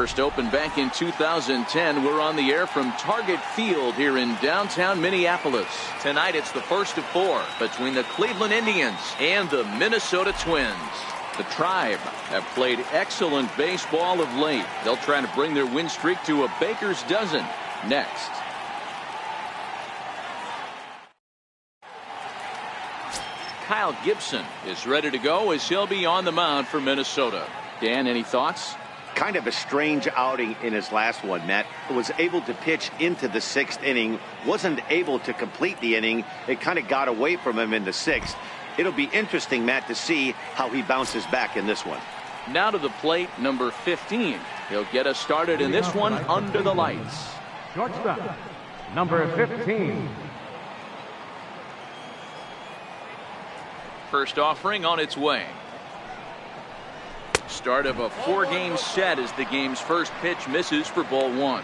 First opened back in 2010. We're on the air from Target Field here in downtown Minneapolis. Tonight it's the first of 4 between the Cleveland Indians and the Minnesota Twins. The Tribe have played excellent baseball of late. They'll try to bring their win streak to a baker's dozen next. Kyle Gibson is ready to go as he'll be on the mound for Minnesota. Dan, any thoughts? Kind of a strange outing in his last one, Matt. Was able to pitch into the 6th inning, wasn't able to complete the inning. It kind of got away from him in the 6th. It'll be interesting, Matt, to see how he bounces back in this one. Now to the plate, number 15. He'll get us started in this one under the lights. Shortstop, number 15. First offering on its way. Start of a 4-game set as the game's first pitch misses for ball 1.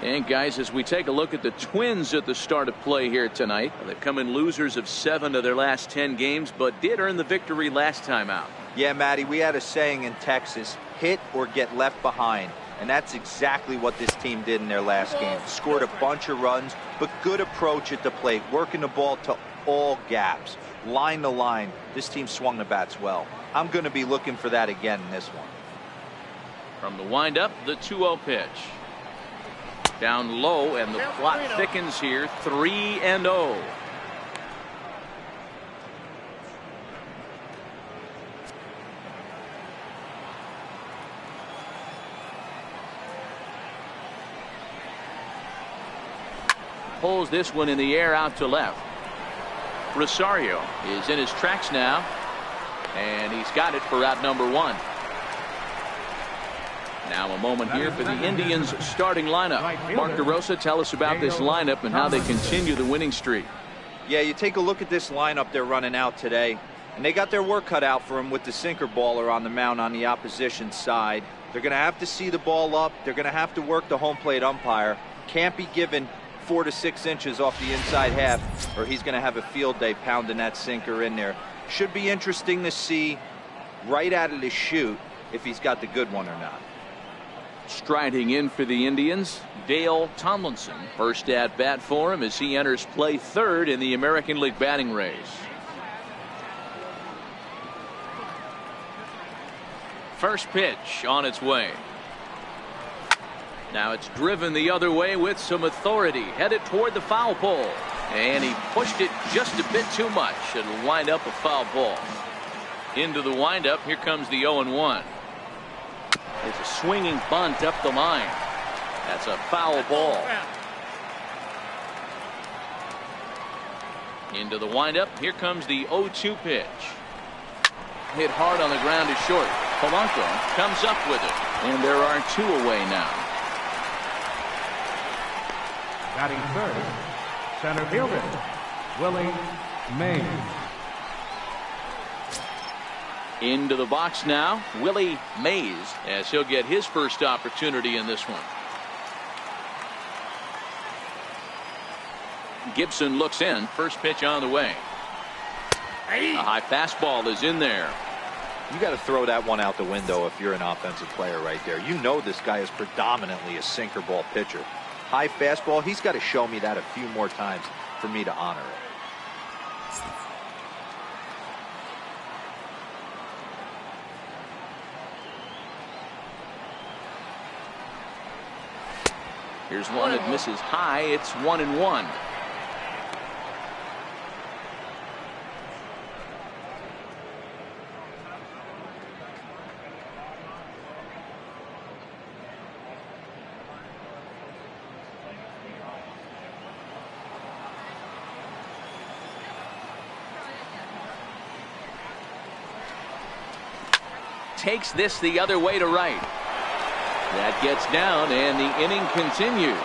And guys, as we take a look at the Twins at the start of play here tonight, they've come in losers of 7 of their last 10 games, but did earn the victory last time out. Yeah, Matty, we had a saying in Texas, hit or get left behind. And that's exactly what this team did in their last game. Scored a bunch of runs, but good approach at the plate, working the ball to all gaps, line to line. This team swung the bats well. I'm going to be looking for that again in this one. From the windup, the 2-0 pitch. Down low, and the plot thickens here. 3-0. Pulls this one in the air out to left. Rosario is in his tracks now, and he's got it for out number 1. Now a moment here for the Indians starting lineup. Mark DeRosa, tell us about this lineup and how they continue the winning streak. Yeah, you take a look at this lineup they're running out today, and they got their work cut out for them with the sinker baller on the mound on the opposition side. They're going to have to see the ball up. They're going to have to work the home plate umpire. Can't be given 4 to 6 inches off the inside half, or he's going to have a field day pounding that sinker in there. Should be interesting to see right out of the chute if he's got the good one or not. Striding in for the Indians, Dale Tomlinson. First at bat for him as he enters play 3rd in the American League batting race. First pitch on its way. Now it's driven the other way with some authority, headed toward the foul pole. And he pushed it just a bit too much. It'll wind up a foul ball. Into the windup, here comes the 0-1. It's a swinging bunt up the line. That's a foul ball. Into the windup, here comes the 0-2 pitch. Hit hard on the ground to short. Polanco comes up with it. And there are 2 away now. Batting 3rd, center fielder, Willie Mays. Into the box now, Willie Mays, as he'll get his first opportunity in this one. Gibson looks in. First pitch on the way. A high fastball is in there. You got to throw that one out the window if you're an offensive player right there. You know this guy is predominantly a sinker ball pitcher. High fastball, he's got to show me that a few more times for me to honor it. Here's one that misses high. It's 1-1. Takes this the other way to right. That gets down, and the inning continues.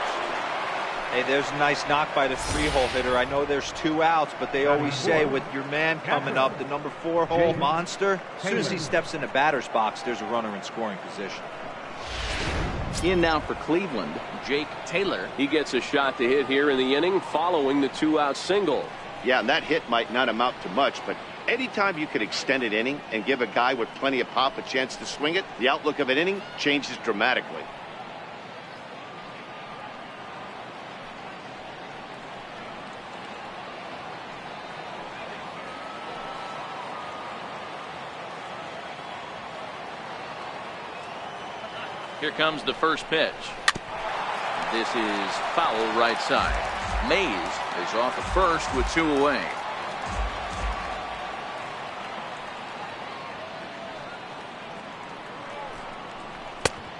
Hey, there's a nice knock by the 3-hole hitter. I know there's 2 outs, but they always say with your man coming up, the number 4-hole monster, as soon as he steps in the batter's box, there's a runner in scoring position. In now for Cleveland, Jake Taylor. He gets a shot to hit here in the inning following the 2-out single. Yeah, and that hit might not amount to much, but anytime you could extend an inning and give a guy with plenty of pop a chance to swing it, the outlook of an inning changes dramatically. Here comes the first pitch. This is foul right side. Mays is off at first with 2 away.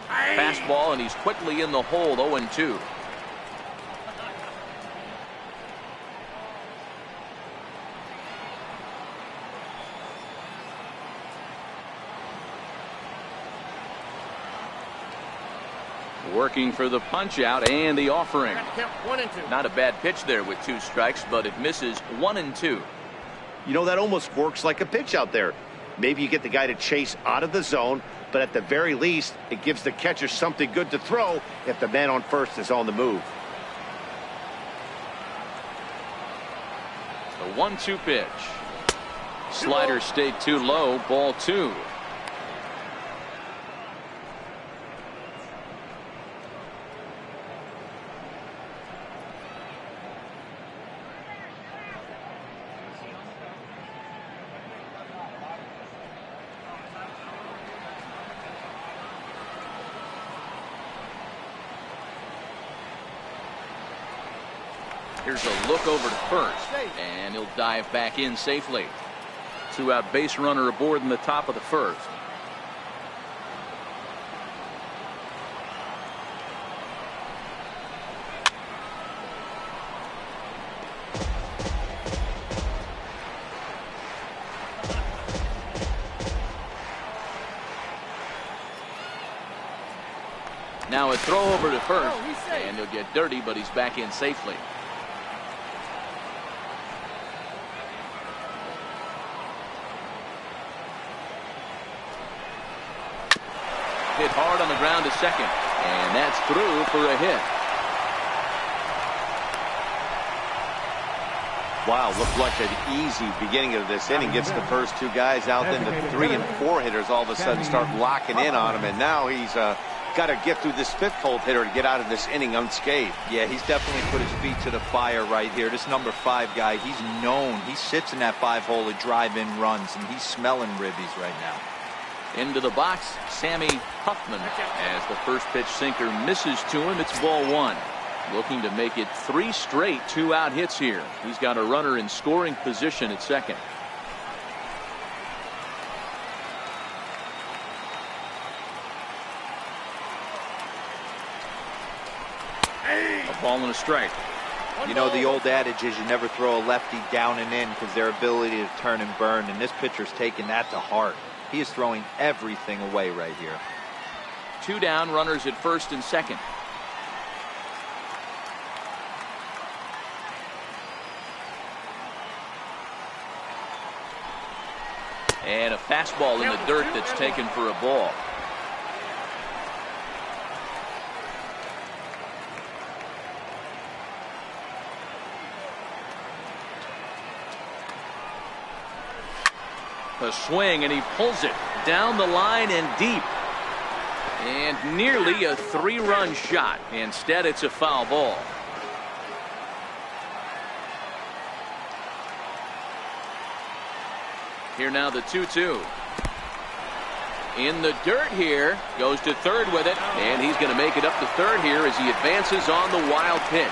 Fastball, and he's quickly in the hole. 0-2. Working for the punch out and the offering. Not a bad pitch there with 2 strikes, but it misses 1-2. You know, that almost works like a pitch out there. Maybe you get the guy to chase out of the zone, but at the very least, it gives the catcher something good to throw if the man on first is on the move. The 1-2 pitch. Slider stayed too low. Ball 2. Here's a look over to first, and he'll dive back in safely. 2-out base runner aboard in the top of the first. Now a throw over to first, and he'll get dirty, but he's back in safely. Hit hard on the ground to second, and that's through for a hit. Wow, looked like an easy beginning of this inning. Gets the first 2 guys out, then the 3 and 4 hitters all of a sudden start locking in on him, and now he's got to get through this 5th hole hitter to get out of this inning unscathed. Yeah, he's definitely put his feet to the fire right here. This number 5 guy, he's known. He sits in that 5 hole to drive in runs, and he's smelling ribbies right now. Into the box, Sammy Huffman, as the first pitch sinker misses to him. It's ball 1. Looking to make it 3 straight 2-out hits here. He's got a runner in scoring position at second. A ball and a strike. You know, the old adage is you never throw a lefty down and in because their ability to turn and burn, and this pitcher's taking that to heart. He is throwing everything away right here. 2 down, runners at first and second. And a fastball in the dirt that's taken for a ball. A swing, and he pulls it down the line and deep. And nearly a 3-run shot. Instead, it's a foul ball. Here now the 2-2. In the dirt here. Goes to third with it. And he's going to make it up to third here as he advances on the wild pitch.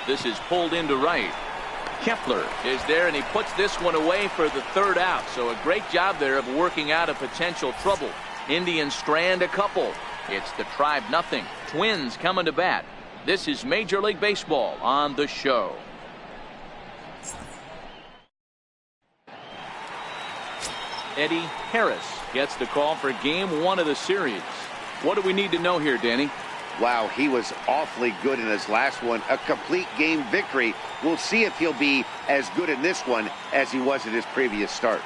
This is pulled into right. Kepler is there, and he puts this one away for the 3rd out. So a great job there of working out a potential trouble. Indians strand a couple. It's the Tribe nothing. Twins coming to bat. This is Major League Baseball on the show. Eddie Harris gets the call for game 1 of the series. What do we need to know here, Danny? Wow, he was awfully good in his last one. A complete game victory. We'll see if he'll be as good in this one as he was in his previous start.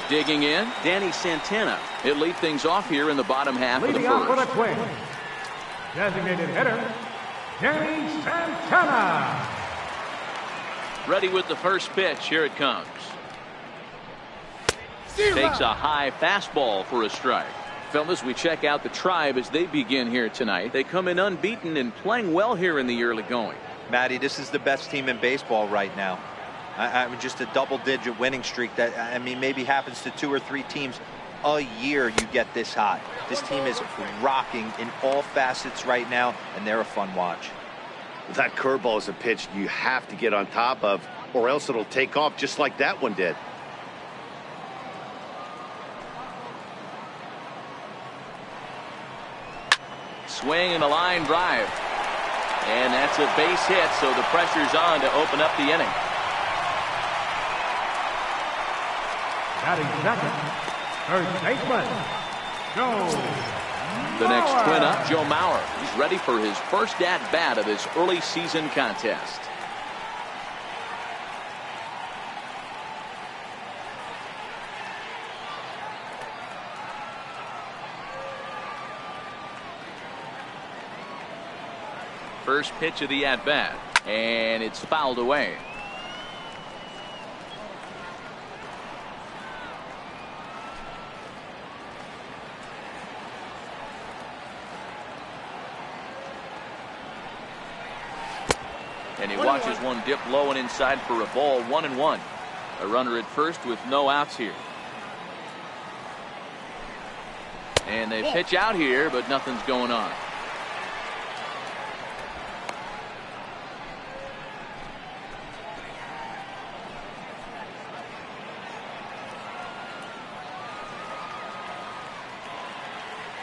Digging in, Danny Santana. He'll lead things off here in the bottom half of the Leading off for the first. Twins, designated hitter, Danny Santana. Ready with the first pitch. Here it comes. Takes a high fastball for a strike. Fellas, we check out the Tribe as they begin here tonight. They come in unbeaten and playing well here in the early going. Matty, this is the best team in baseball right now. I mean, just a double-digit winning streak that, I mean, maybe happens to 2 or 3 teams a year. You get this hot. This team is rocking in all facets right now, and they're a fun watch. That curveball is a pitch you have to get on top of, or else it'll take off just like that one did. Swing and a line drive. And that's a base hit, so the pressure's on to open up the inning. Batting second, third baseman, Joe. The next Twin up, Joe Mauer. He's ready for his first at-bat of his early season contest. First pitch of the at-bat, and it's fouled away. And he watches one dip low and inside for a ball. 1-1. A runner at first with no outs here. And they pitch out here, but nothing's going on.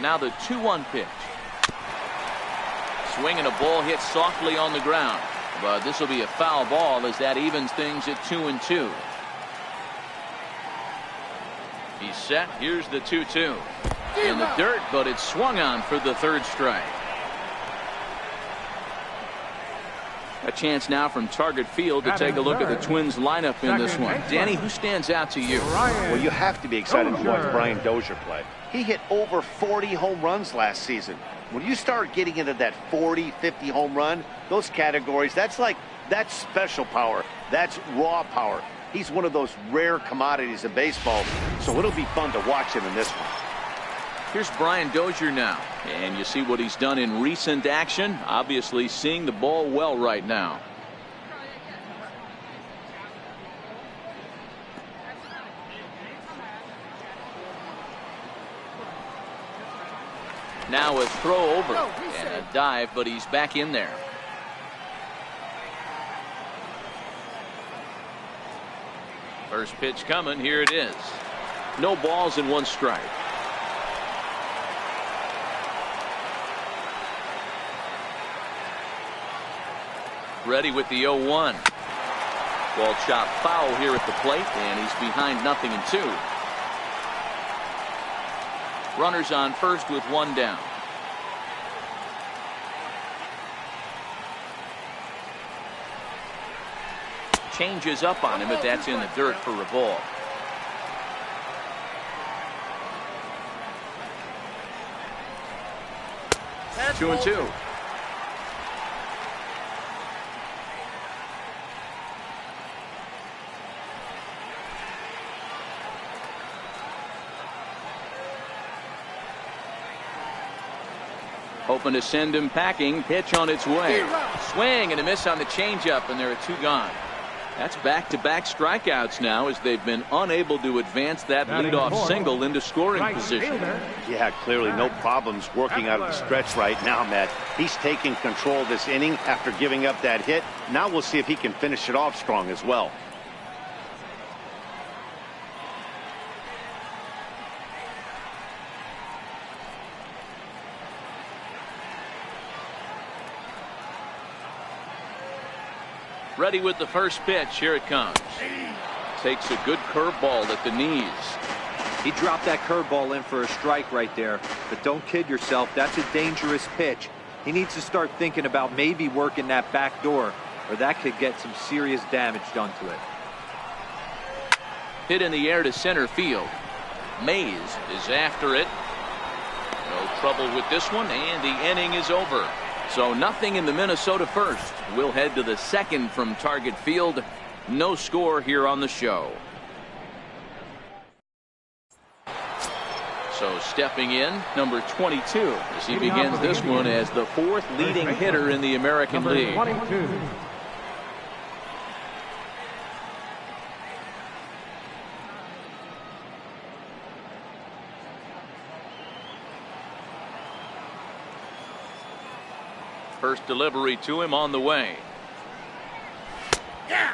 Now the 2-1 pitch. Swing and a ball hit softly on the ground. But this will be a foul ball as that evens things at 2-2. He's set. Here's the 2-2. In the dirt, but it's swung on for the third strike. A chance now from Target Field to take a look at the Twins lineup in this one. Danny, who stands out to you? Well, you have to be excited to watch Brian Dozier play. He hit over 40 home runs last season. When you start getting into that 40, 50 home run, those categories, that's special power. That's raw power. He's one of those rare commodities in baseball, so it'll be fun to watch him in this one. Here's Brian Dozier now, and you see what he's done in recent action. Obviously seeing the ball well right now. Now a throw over and a dive, but he's back in there. First pitch coming. Here it is. No balls and 1 strike. Ready with the 0-1. Ball chopped foul here at the plate, and he's behind 0-2. Runners on first with 1 down. Changes up on him, but that's in the dirt for a ball. That's 2-2. Hoping to send him packing. Pitch on its way. Swing and a miss on the changeup, and there are 2 gone. That's back-to-back strikeouts now as they've been unable to advance that leadoff single into scoring position. Yeah, clearly no problems working out of the stretch right now, Matt. He's taking control of this inning after giving up that hit. Now we'll see if he can finish it off strong as well. Ready with the first pitch. Here it comes. Takes a good curveball at the knees. He dropped that curveball in for a strike right there. But don't kid yourself. That's a dangerous pitch. He needs to start thinking about maybe working that back door, or that could get some serious damage done to it. Hit in the air to center field. Mays is after it. No trouble with this one, and the inning is over. So nothing in the Minnesota first. We'll head to the second from Target Field. No score here on the show. So stepping in, number 22, as he begins this one as the 4th leading hitter in the American League. 22. First delivery to him on the way.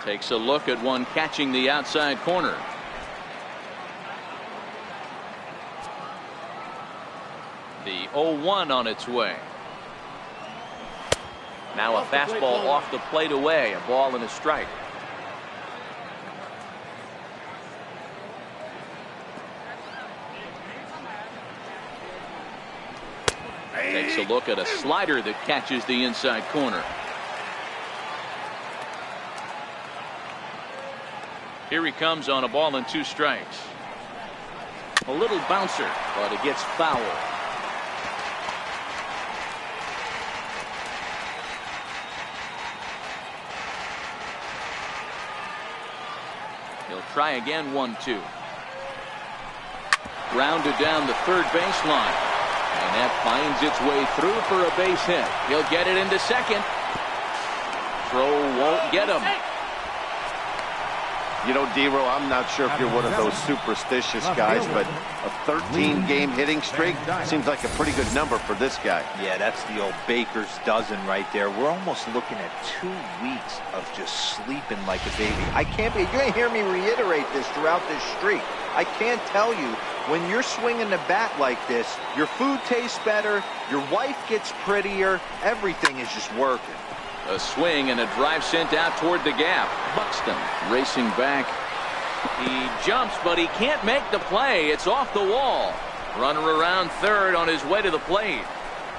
Takes a look at one catching the outside corner. The 0-1 on its way. Now a fastball off the plate away. A ball and a strike. Takes a look at a slider that catches the inside corner. Here he comes on a ball and 2 strikes. A little bouncer, but it gets foul. He'll try again, 1-2. Grounded down the third baseline. And that finds its way through for a base hit. He'll get it into second. Throw won't get him. You know, D-Row, I'm not sure if you're one of those superstitious guys, but a 13-game hitting streak seems like a pretty good number for this guy. Yeah, that's the old baker's dozen right there. We're almost looking at 2 weeks of just sleeping like a baby. You're going to hear me reiterate this throughout this streak. I can't tell you, when you're swinging the bat like this, your food tastes better, your wife gets prettier, everything is just working. A swing and a drive sent out toward the gap. Buxton racing back. He jumps, but he can't make the play. It's off the wall. Runner around third on his way to the plate.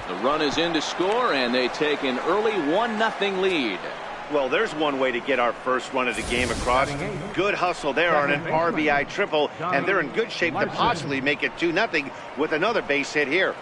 The run is in to score, and they take an early 1-0 lead. Well, there's one way to get our first run of the game across. Good hustle there on an RBI triple, and they're in good shape to possibly make it 2-0 with another base hit here.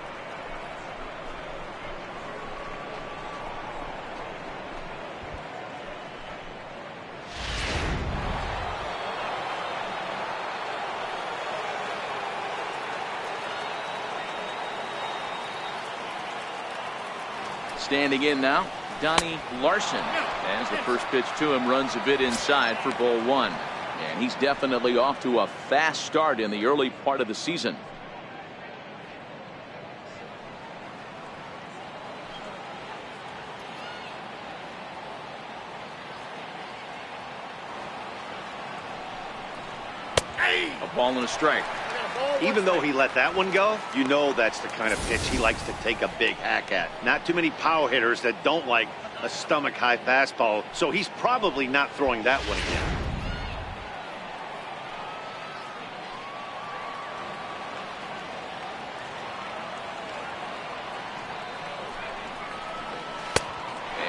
Standing in now, Donnie Larson, as the first pitch to him runs a bit inside for ball 1. And he's definitely off to a fast start in the early part of the season. A ball and a strike. Even though he let that one go, you know that's the kind of pitch he likes to take a big hack at. Not too many power hitters that don't like a stomach-high fastball, so he's probably not throwing that one again.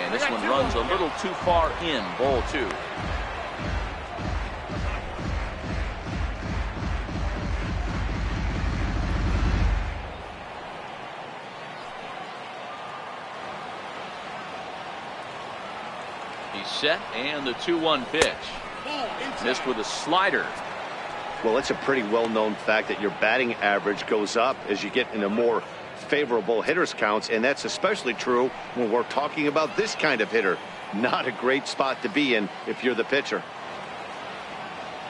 And this one runs a little too far in, ball 2. Set and the 2-1 pitch. Missed with a slider. Well, it's a pretty well-known fact that your batting average goes up as you get into more favorable hitters counts, and that's especially true when we're talking about this kind of hitter. Not a great spot to be in if you're the pitcher.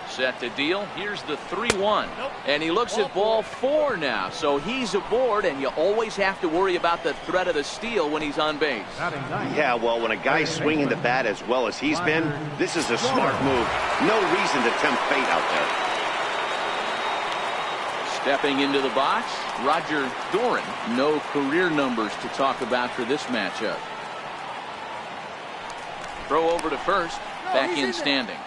Set to deal. Here's the 3-1. And he looks at ball 4 now. So he's aboard, and you always have to worry about the threat of the steal when he's on base. Yeah, well, when a guy's swinging the bat as well as he's been, this is a smart move. No reason to tempt fate out there. Stepping into the box, Roger Doran. No career numbers to talk about for this matchup. Throw over to first. Back in standing.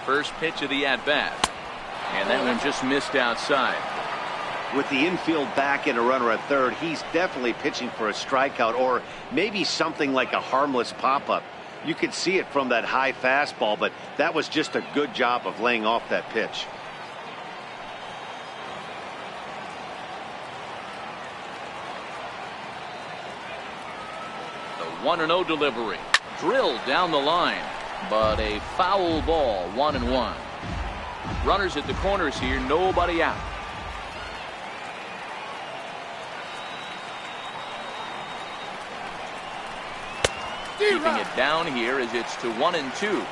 First pitch of the at-bat. And that one just missed outside. With the infield back and a runner at third, he's definitely pitching for a strikeout or maybe something like a harmless pop-up. You could see it from that high fastball, but that was just a good job of laying off that pitch. The 1-0 delivery. Drilled down the line, but a foul ball, 1-1. Runners at the corners here, nobody out. Keeping it down here as it's to 1-2.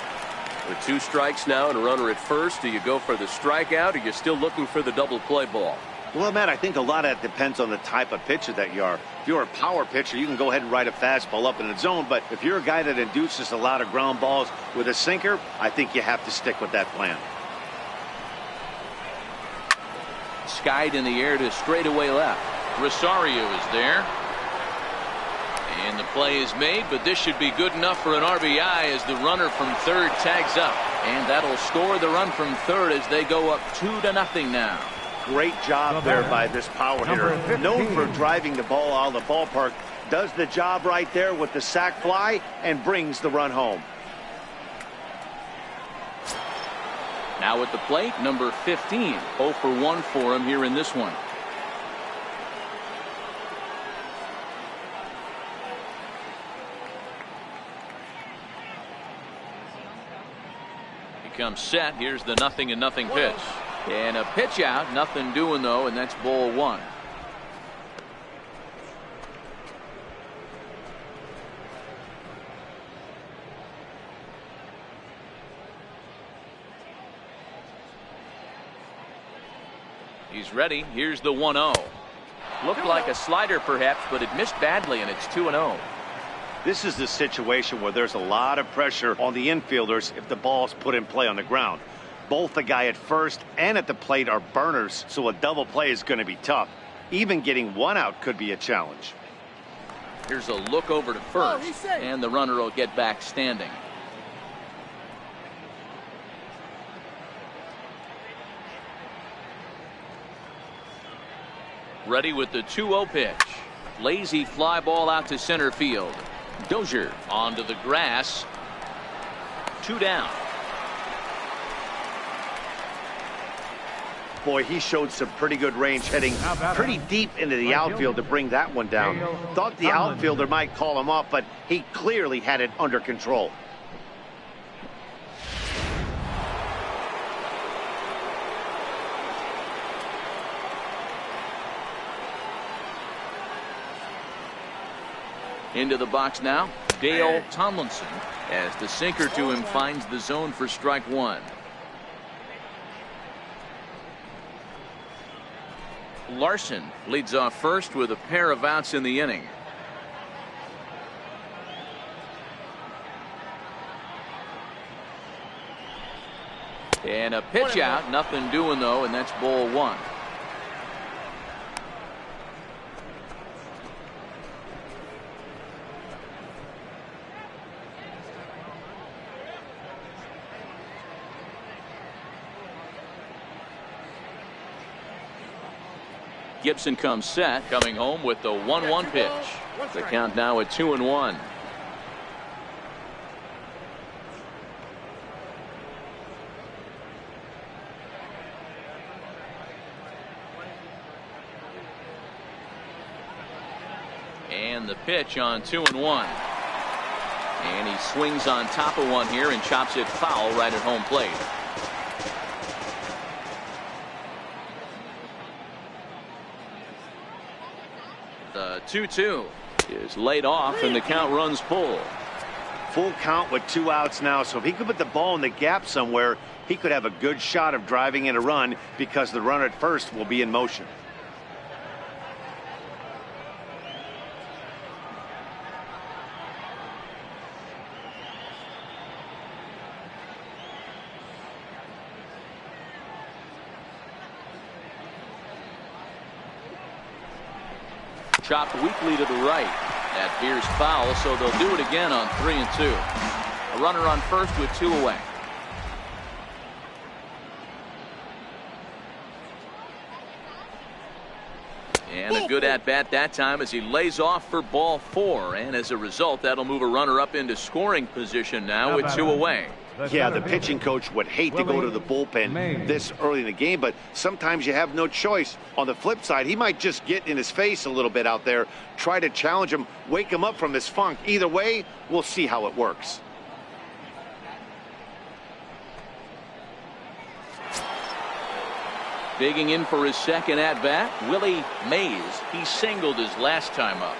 With 2 strikes now and a runner at first, do you go for the strikeout or you're still looking for the double play ball? Well, Matt, I think a lot of that depends on the type of pitcher that you are. If you're a power pitcher, you can go ahead and ride a fastball up in the zone. But if you're a guy that induces a lot of ground balls with a sinker, I think you have to stick with that plan. Skied in the air to straightaway left. Rosario is there. And the play is made, but this should be good enough for an RBI as the runner from third tags up. And that'll score the run from third as they go up 2-0 now. Great job there by this power hitter. Known for driving the ball out of the ballpark. Does the job right there with the sac fly and brings the run home. Now at the plate, number 15. 0 for 1 for him here in this one. He comes set. Here's the 0-0 pitch. And a pitch out, nothing doing though, and that's ball 1. He's ready. Here's the 1-0. Looked like a slider perhaps, but it missed badly, and it's 2-0. This is the situation where there's a lot of pressure on the infielders if the ball's put in play on the ground. Both the guy at first and at the plate are burners, so a double play is going to be tough. Even getting 1 out could be a challenge. Here's a look over to first, and the runner will get back standing. Ready with the 2-0 pitch. Lazy fly ball out to center field. Dozier onto the grass. 2 down. Boy, he showed some pretty good range heading pretty deep into the outfield to bring that one down. Thought the outfielder might call him off, but he clearly had it under control. Into the box now, Dale Tomlinson, as the sinker to him finds the zone for strike 1. Larson leads off first with a pair of outs in the inning. And a pitch out, nothing doing though, and that's ball 1. Gibson comes set, coming home with the 1-1 pitch. The count now at 2-1. And the pitch on 2-1. And he swings on top of one here and chops it foul right at home plate. The 2-2 is laid off and the count runs full. Full count with 2 outs now, so if he could put the ball in the gap somewhere, he could have a good shot of driving in a run because the runner at first will be in motion. Chopped weakly to the right. That veers foul, so they'll do it again on 3-2. A runner on first with 2 away. And a good at-bat that time as he lays off for ball 4. And as a result, that'll move a runner up into scoring position now with 2 away. Yeah, the pitching coach would hate to go to the bullpen this early in the game, but sometimes you have no choice. On the flip side, he might just get in his face a little bit out there, try to challenge him, wake him up from his funk. Either way, we'll see how it works. Digging in for his second at-bat, Willie Mays. He singled his last time up.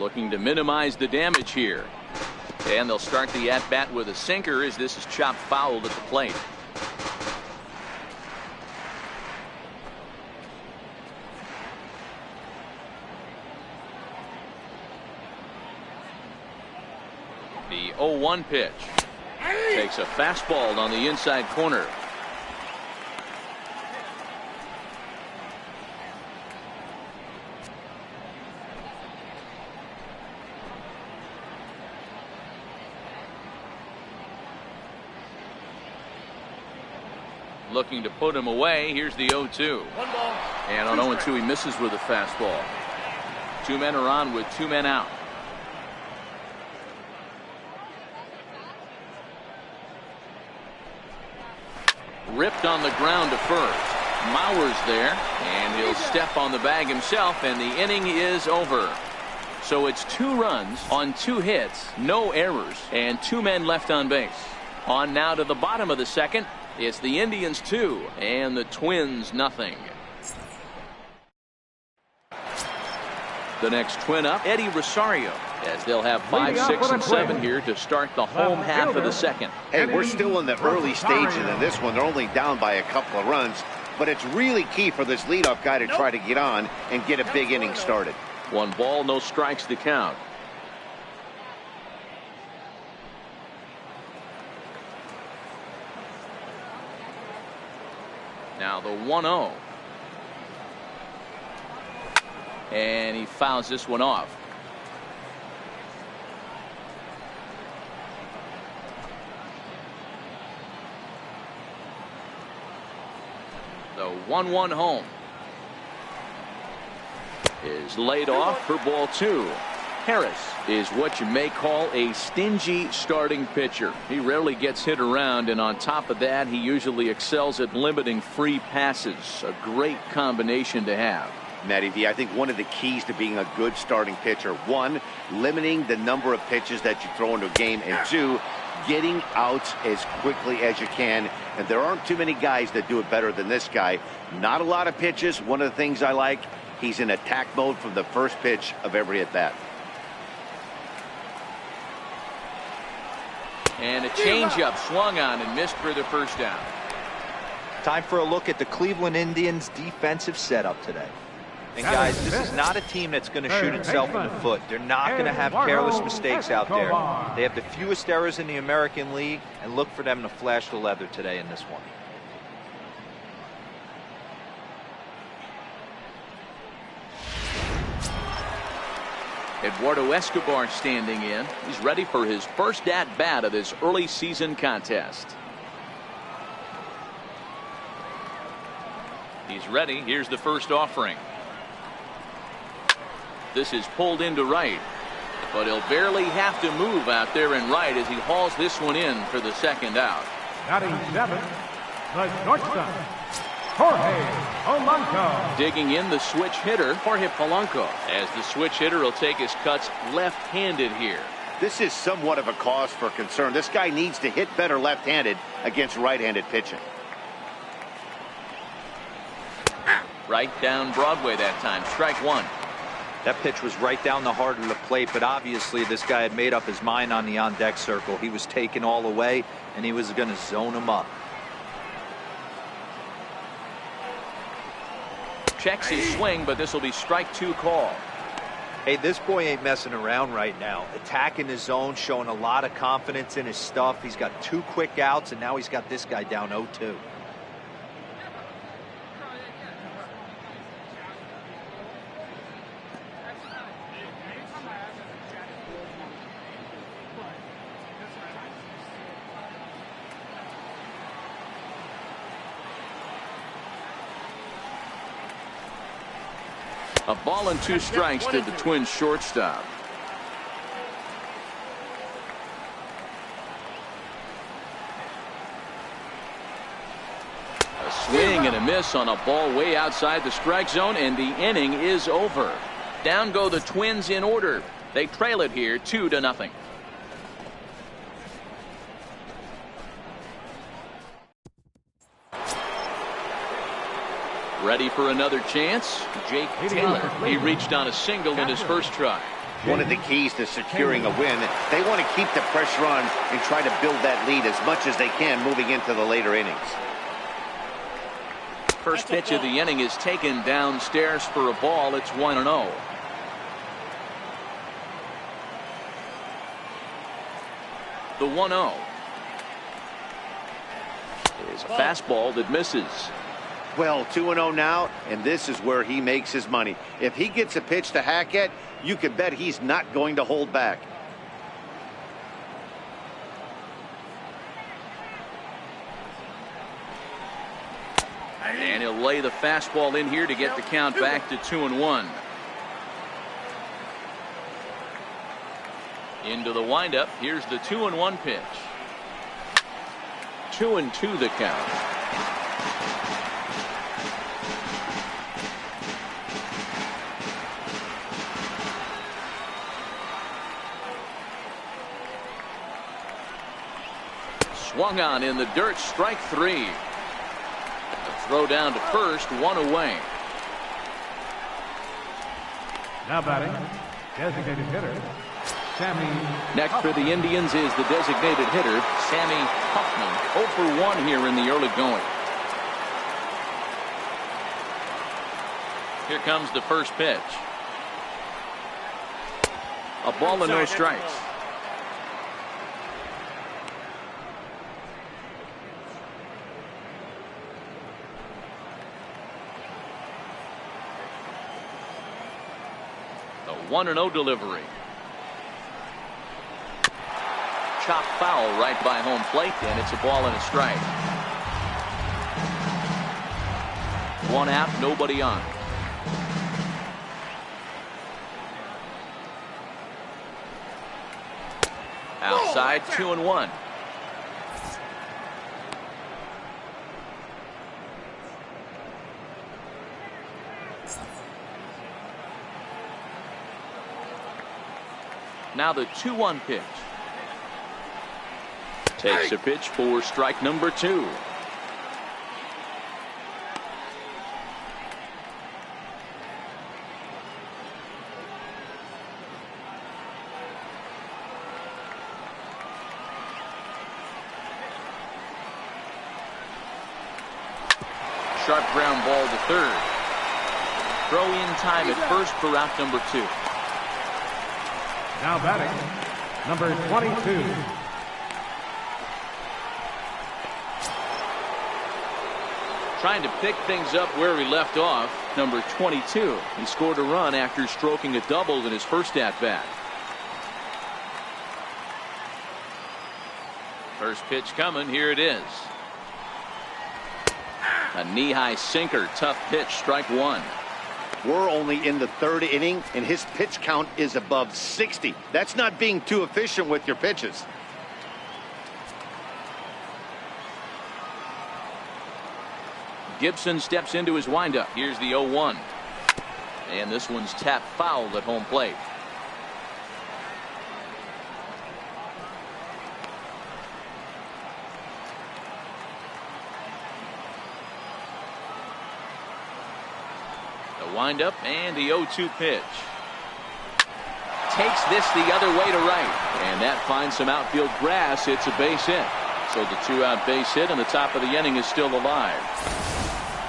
Looking to minimize the damage here. And they'll start the at-bat with a sinker as this is chopped foul at the plate. The 0-1 pitch. Takes a fastball on the inside corner. Looking to put him away. Here's the 0-2. And on 0-2 he misses with a fastball. Two men are on with two men out. Ripped on the ground to first. Mauer's there, and he'll step on the bag himself, and the inning is over. So it's 2 runs on 2 hits, no errors, and 2 men left on base. On now to the bottom of the second. It's the Indians 2 and the Twins nothing. The next twin up, Eddie Rosario, as they'll have 5, 6, and 7 here to start the home half of the second. Hey, we're still in the early stages of this one. They're only down by a couple of runs, but it's really key for this leadoff guy to try to get on and get a big inning started. 1 ball, no strikes to count. Now the 1-0. And he fouls this one off. The 1-1 home is laid off for ball 2. Harris is what you may call a stingy starting pitcher. He rarely gets hit around, and on top of that, he usually excels at limiting free passes. A great combination to have. Matty V, I think one of the keys to being a good starting pitcher, 1, limiting the number of pitches that you throw into a game, and 2, getting outs as quickly as you can. And there aren't too many guys that do it better than this guy. Not a lot of pitches. One of the things I like, he's in attack mode from the first pitch of every at-bat. And a changeup swung on and missed for the first down. Time for a look at the Cleveland Indians defensive setup today. And guys, this is not a team that's going to shoot itself in the foot. They're not going to have careless mistakes out there. They have the fewest errors in the American League, and look for them to flash the leather today in this one. Eduardo Escobar standing in. He's ready for his first at-bat of this early season contest. He's ready. Here's the first offering. This is pulled into right, but he'll barely have to move out there in right as he hauls this one in for the second out. Batting 7, the shortstop, Jorge Polanco. Digging in, the switch hitter, Jorge Polanco, as the switch hitter will take his cuts left-handed here. This is somewhat of a cause for concern. This guy needs to hit better left-handed against right-handed pitching. Right down Broadway that time. Strike 1. That pitch was right down the heart of the plate, but obviously this guy had made up his mind on the on-deck circle. He was taken all the way, and he was going to zone him up. Checks his swing, but this will be strike 2 call. Hey, this boy ain't messing around right now. Attacking his zone, showing a lot of confidence in his stuff. He's got 2 quick outs, and now he's got this guy down 0-2. A ball and 2 strikes to the Twins shortstop. A swing and a miss on a ball way outside the strike zone, and the inning is over. Down go the Twins in order. They trail it here 2-0. Ready for another chance? Jake Taylor. He reached on a single in his first try. One of the keys to securing a win, they want to keep the pressure on and try to build that lead as much as they can moving into the later innings. First pitch of the inning is taken downstairs for a ball. It's 1-0. The 1-0 is a fastball that misses. Well, 2-0 now, and this is where he makes his money. If he gets a pitch to hack at, you can bet he's not going to hold back. And he'll lay the fastball in here to get the count back to 2-1. Into the windup. Here's the 2-1 pitch. 2-2 the count. Swung on in the dirt, strike 3. A throw down to first, 1 away. Now batting, designated hitter, Sammy. Next for the Indians is the designated hitter, Sammy Huffman. 0 for 1 here in the early going. Here comes the first pitch. A ball and no strikes. The 1-0 delivery. Chop foul right by home plate, and it's a ball and a strike. 1 out, nobody on. Outside, 2-1. Now the 2-1 pitch. Takes a pitch for strike number 2. Sharp ground ball to third. Throw in time at first for out number 2. Now batting, number 22. Trying to pick things up where he left off. Number 22. He scored a run after stroking a double in his first at-bat. First pitch coming. Here it is. A knee-high sinker. Tough pitch. Strike 1. We're only in the 3rd inning, and his pitch count is above 60. That's not being too efficient with your pitches. Gibson steps into his windup. Here's the 0-1. And this one's tapped foul at home plate. The windup and the 0-2 pitch. Takes this the other way to right. And that finds some outfield grass. It's a base hit. So the 2-out base hit, and the top of the inning is still alive.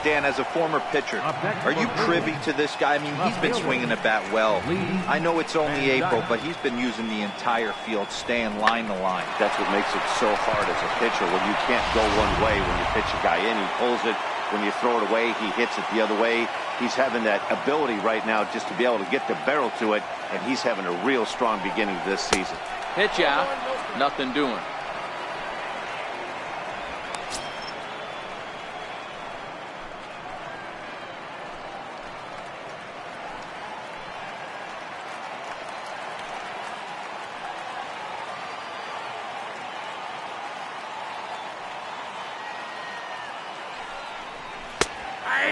Dan, as a former pitcher, are you privy to this guy? I mean, he's been swinging the bat well. I know it's only April, but he's been using the entire field, staying line to line. That's what makes it so hard as a pitcher when you can't go one way when you pitch a guy in. He pulls it. When you throw it away, he hits it the other way. He's having that ability right now just to be able to get the barrel to it, and he's having a real strong beginning to this season. Pitch out. Nothing doing.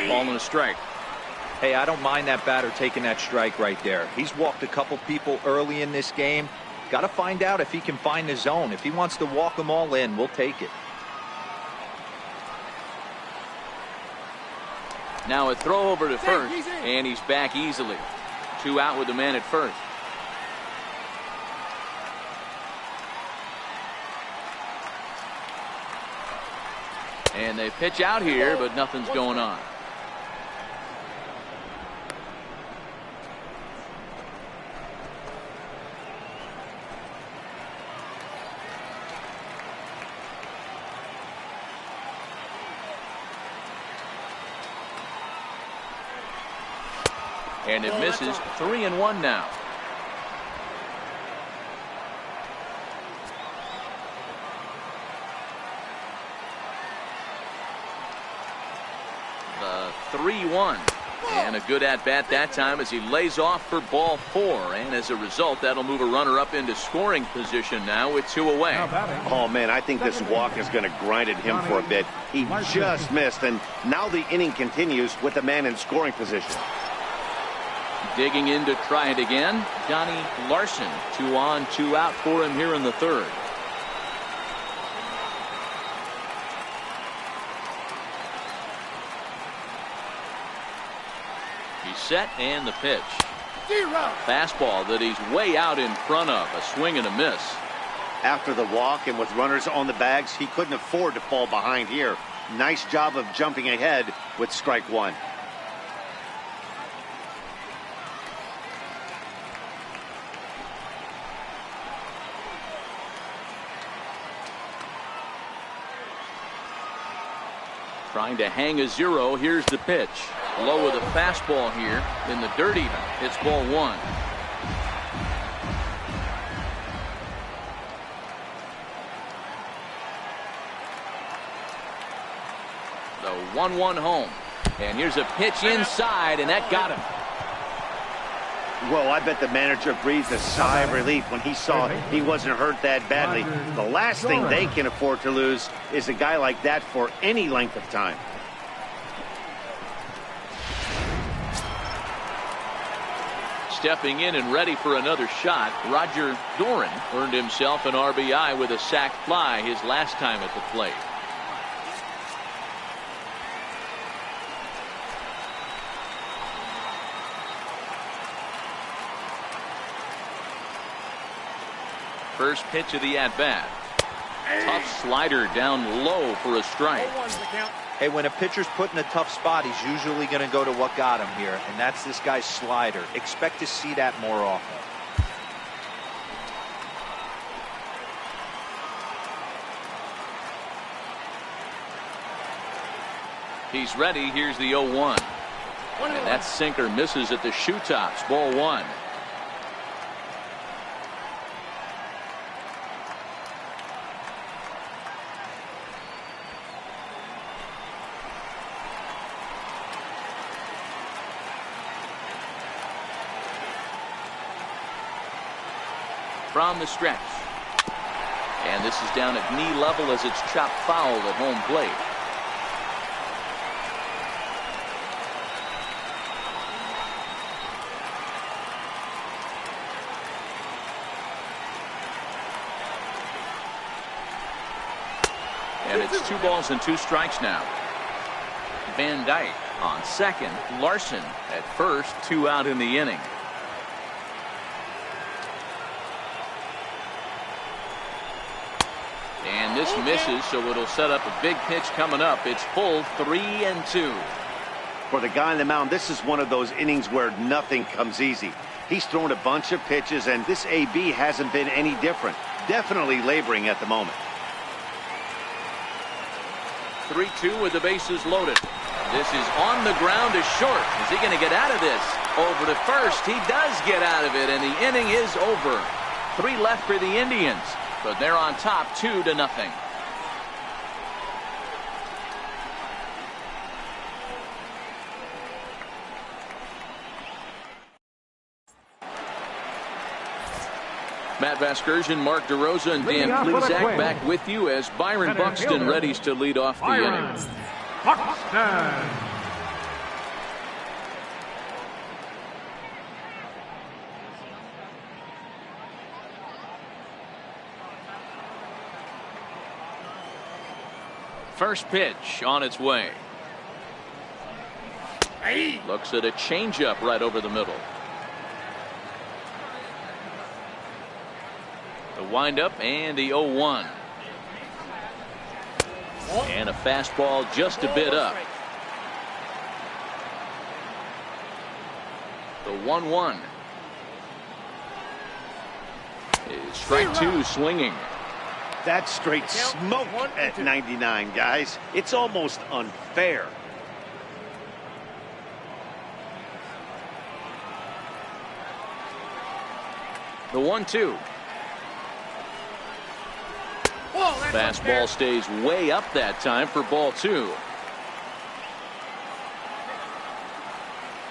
Ball and a strike. Hey, I don't mind that batter taking that strike right there. He's walked a couple people early in this game. Got to find out if he can find the zone. If he wants to walk them all in, we'll take it. Now a throw over to first, and he's back easily. 2 out with the man at first. And they pitch out here, but nothing's going on. And it misses. 3-1 now. The 3-1. And a good at-bat that time as he lays off for ball 4. And as a result, that'll move a runner up into scoring position now with 2 away. Oh, man, I think this walk is going to grind at him for a bit. He just missed, and now the inning continues with the man in scoring position. Digging in to try it again, Johnny Larson. 2 on, 2 out for him here in the 3rd. He's set, and the pitch. Fastball that he's way out in front of. A swing and a miss. After the walk and with runners on the bags, he couldn't afford to fall behind here. Nice job of jumping ahead with strike 1. Trying to hang a 0. Here's the pitch. Low with a fastball here in the dirt even. It's ball 1. The 1-1 home. And here's a pitch inside, and that got him. Well, I bet the manager breathed a sigh of relief when he saw he wasn't hurt that badly. The last thing they can afford to lose is a guy like that for any length of time. Stepping in and ready for another shot, Roger Doran earned himself an RBI with a sac fly his last time at the plate. First pitch of the at-bat. Tough slider down low for a strike. Hey, when a pitcher's put in a tough spot, he's usually going to go to what got him here, and that's this guy's slider. Expect to see that more often. He's ready. Here's the 0-1. And that sinker misses at the shoe tops. Ball 1. From the stretch. And this is down at knee level as it's chopped foul at home plate. And it's 2 balls and 2 strikes now. Van Dyke on second. Larson at first. 2 out in the inning. And this misses, so it'll set up a big pitch coming up. It's full 3-2. For the guy on the mound, this is one of those innings where nothing comes easy. He's thrown a bunch of pitches, and this AB hasn't been any different. Definitely laboring at the moment. 3-2 with the bases loaded. This is on the ground to short. Is he going to get out of this? Over to first. He does get out of it, and the inning is over. 3 left for the Indians, but they're on top 2-0. Matt Vasgersian, Mark DeRosa, and Dan Plesac back with you as Byron Buxton readies to lead off the inning. Buxton. First pitch on its way. Looks at a changeup right over the middle. The windup and the 0-1. And a fastball just a bit up. The 1-1. Is strike two swinging. That's straight smoke at 99, guys. It's almost unfair. The 1-2. Fastball stays way up that time for ball two.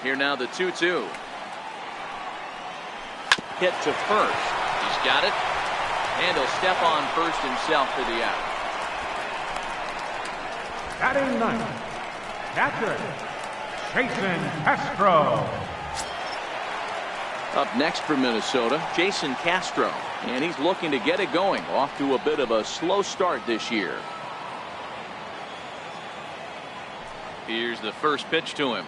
Here now the 2-2. Hit to first. He's got it. And he'll step on first himself for the out. Batting ninth, catcher, Jason Castro. Up next for Minnesota, Jason Castro. And he's looking to get it going. Off to a bit of a slow start this year. Here's the first pitch to him.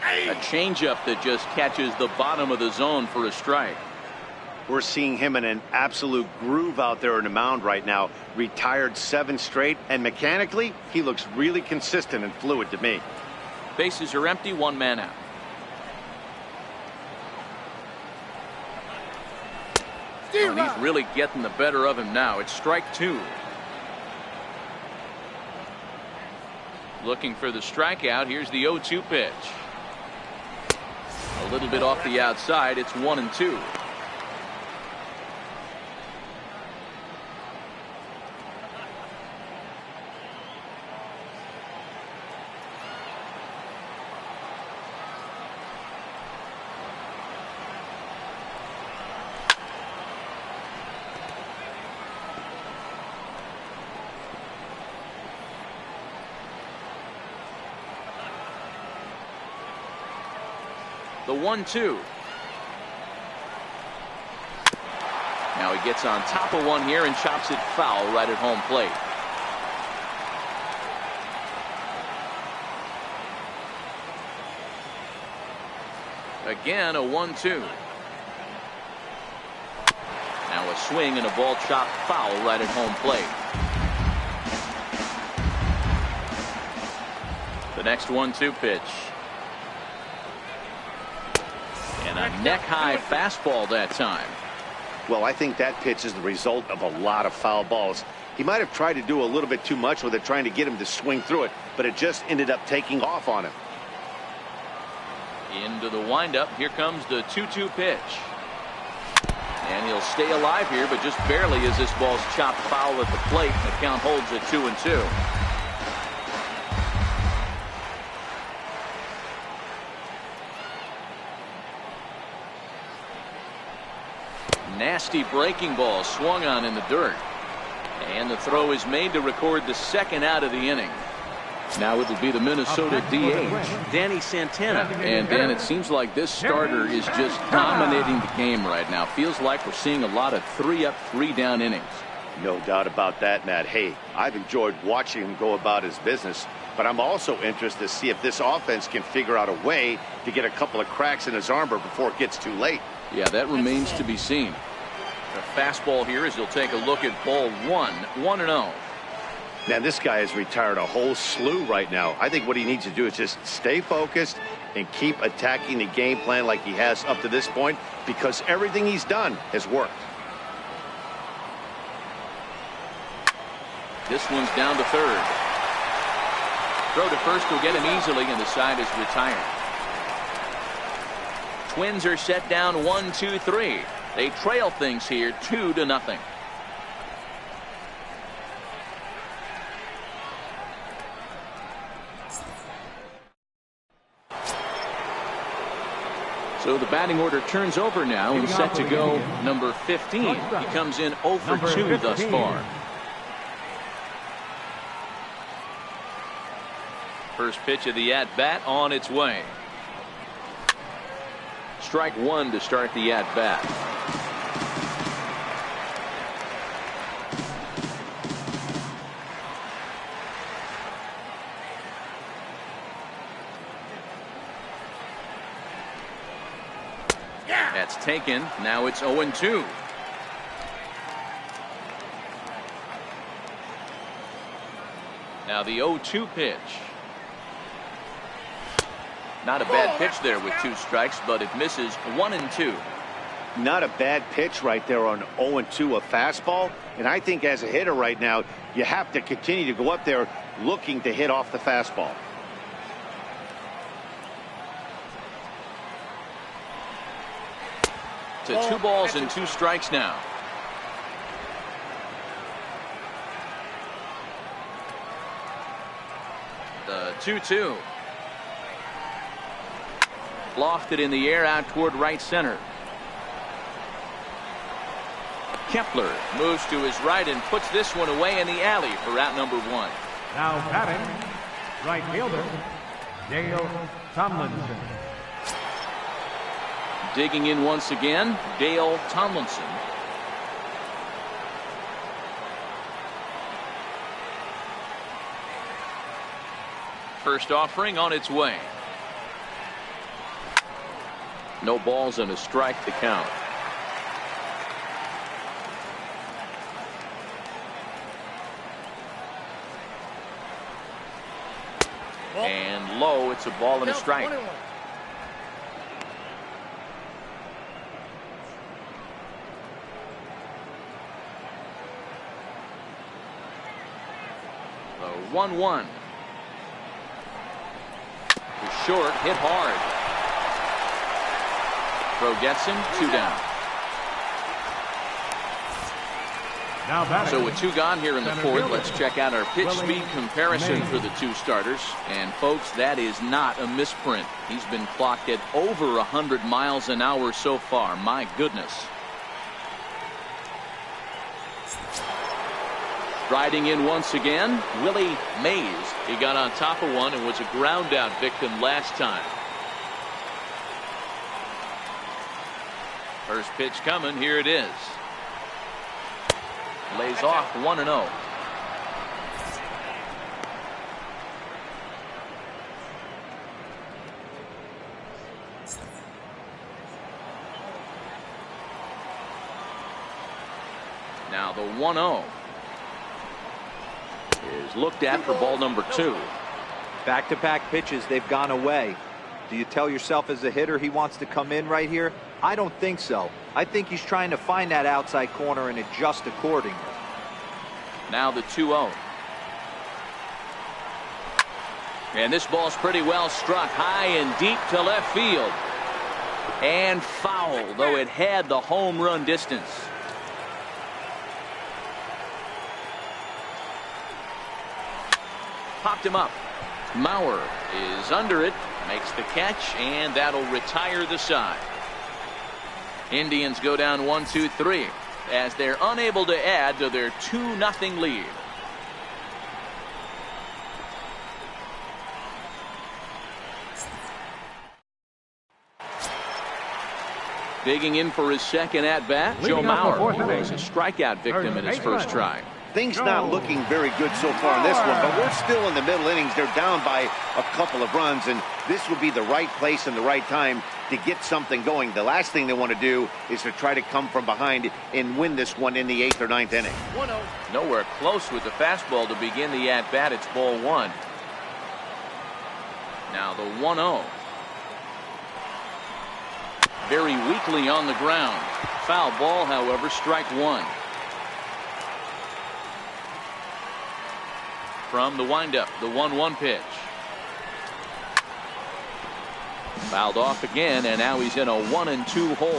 A changeup that just catches the bottom of the zone for a strike. We're seeing him in an absolute groove out there in the mound right now. Retired 7 straight, and mechanically, he looks really consistent and fluid to me. Bases are empty, 1 man out. Oh, he's really getting the better of him now. It's strike 2. Looking for the strikeout. Here's the 0-2 pitch. A little bit off the outside. It's 1-2. The 1-2. Now he gets on top of one here and chops it foul right at home plate. Again, a 1-2. Now a swing and a ball chopped foul right at home plate. The next 1-2 pitch. And a neck-high fastball that time. Well, I think that pitch is the result of a lot of foul balls. He might have tried to do a little bit too much with it, trying to get him to swing through it, but it just ended up taking off on him. Into the windup. Here comes the 2-2 pitch. And he'll stay alive here, but just barely as this ball's chopped foul at the plate. The count holds at 2-2. Nasty breaking ball swung on in the dirt. And the throw is made to record the second out of the inning. Now it'll be the Minnesota DH, Danny Santana. And Dan, it seems like this starter is just dominating the game right now. Feels like we're seeing a lot of 3-up, 3-down innings. No doubt about that, Matt. Hey, I've enjoyed watching him go about his business, but I'm also interested to see if this offense can figure out a way to get a couple of cracks in his armor before it gets too late. Yeah, that remains to be seen. The fastball here as he'll take a look at ball 1-0. Man, this guy has retired a whole slew right now. I think what he needs to do is just stay focused and keep attacking the game plan like he has up to this point, because everything he's done has worked. This one's down to third. Throw to first will get him easily, and the side is retired. Twins are set down 1-2-3. They trail things here 2-0. So the batting order turns over now and set to go number 15. He comes in 0 for 2 thus far. First pitch of the at-bat on its way. Strike 1 to start the at-bat. That's taken. Now it's 0-2. Now the 0-2 pitch. Not a bad pitch there with 2 strikes, but it misses 1-2. Not a bad pitch right there on 0-2, a fastball. And I think as a hitter right now, you have to continue to go up there looking to hit off the fastball. To 2 balls and 2 strikes now. The 2-2. Lofted in the air out toward right center. Kepler moves to his right and puts this one away in the alley for out number 1. Now batting, right fielder, Dale Tomlinson. Digging in once again, Dale Tomlinson. First offering on its way. No balls and a strike to count. And low, it's a ball and a strike. The 1-1. Short, hit hard. Throw gets him, 2 down. Now batting, so with 2 gone here in the 4th, let's check out our pitch speed comparison for the 2 starters. And folks, that is not a misprint. He's been clocked at over 100 miles an hour so far. My goodness. Riding in once again, Willie Mays. He got on top of one and was a ground out victim last time. First pitch coming. Here it is. Lays off 1-0. Now the 1-0 is looked at for ball number 2. Back-to-back pitches, they've gone away. Do you tell yourself as a hitter he wants to come in right here? I don't think so. I think he's trying to find that outside corner and adjust accordingly. Now the 2-0. And this ball's pretty well struck high and deep to left field. And foul, though it had the home run distance. Popped him up. Mauer is under it, makes the catch, and that'll retire the side. Indians go down 1-2-3 as they're unable to add to their 2-0 lead. Digging in for his second at bat, Joe Mauer was a strikeout victim in his first try. Things not looking very good so far in this one, but we're still in the middle innings. They're down by a couple of runs, and this would be the right place and the right time to get something going. The last thing they want to do is to try to come from behind and win this one in the 8th or 9th inning. 1-0. Nowhere close with the fastball to begin the at-bat. It's ball 1. Now the 1-0. Very weakly on the ground. Foul ball, however, strike 1. From the windup, the 1-1 pitch. Fouled off again, and now he's in a 1-2 hole.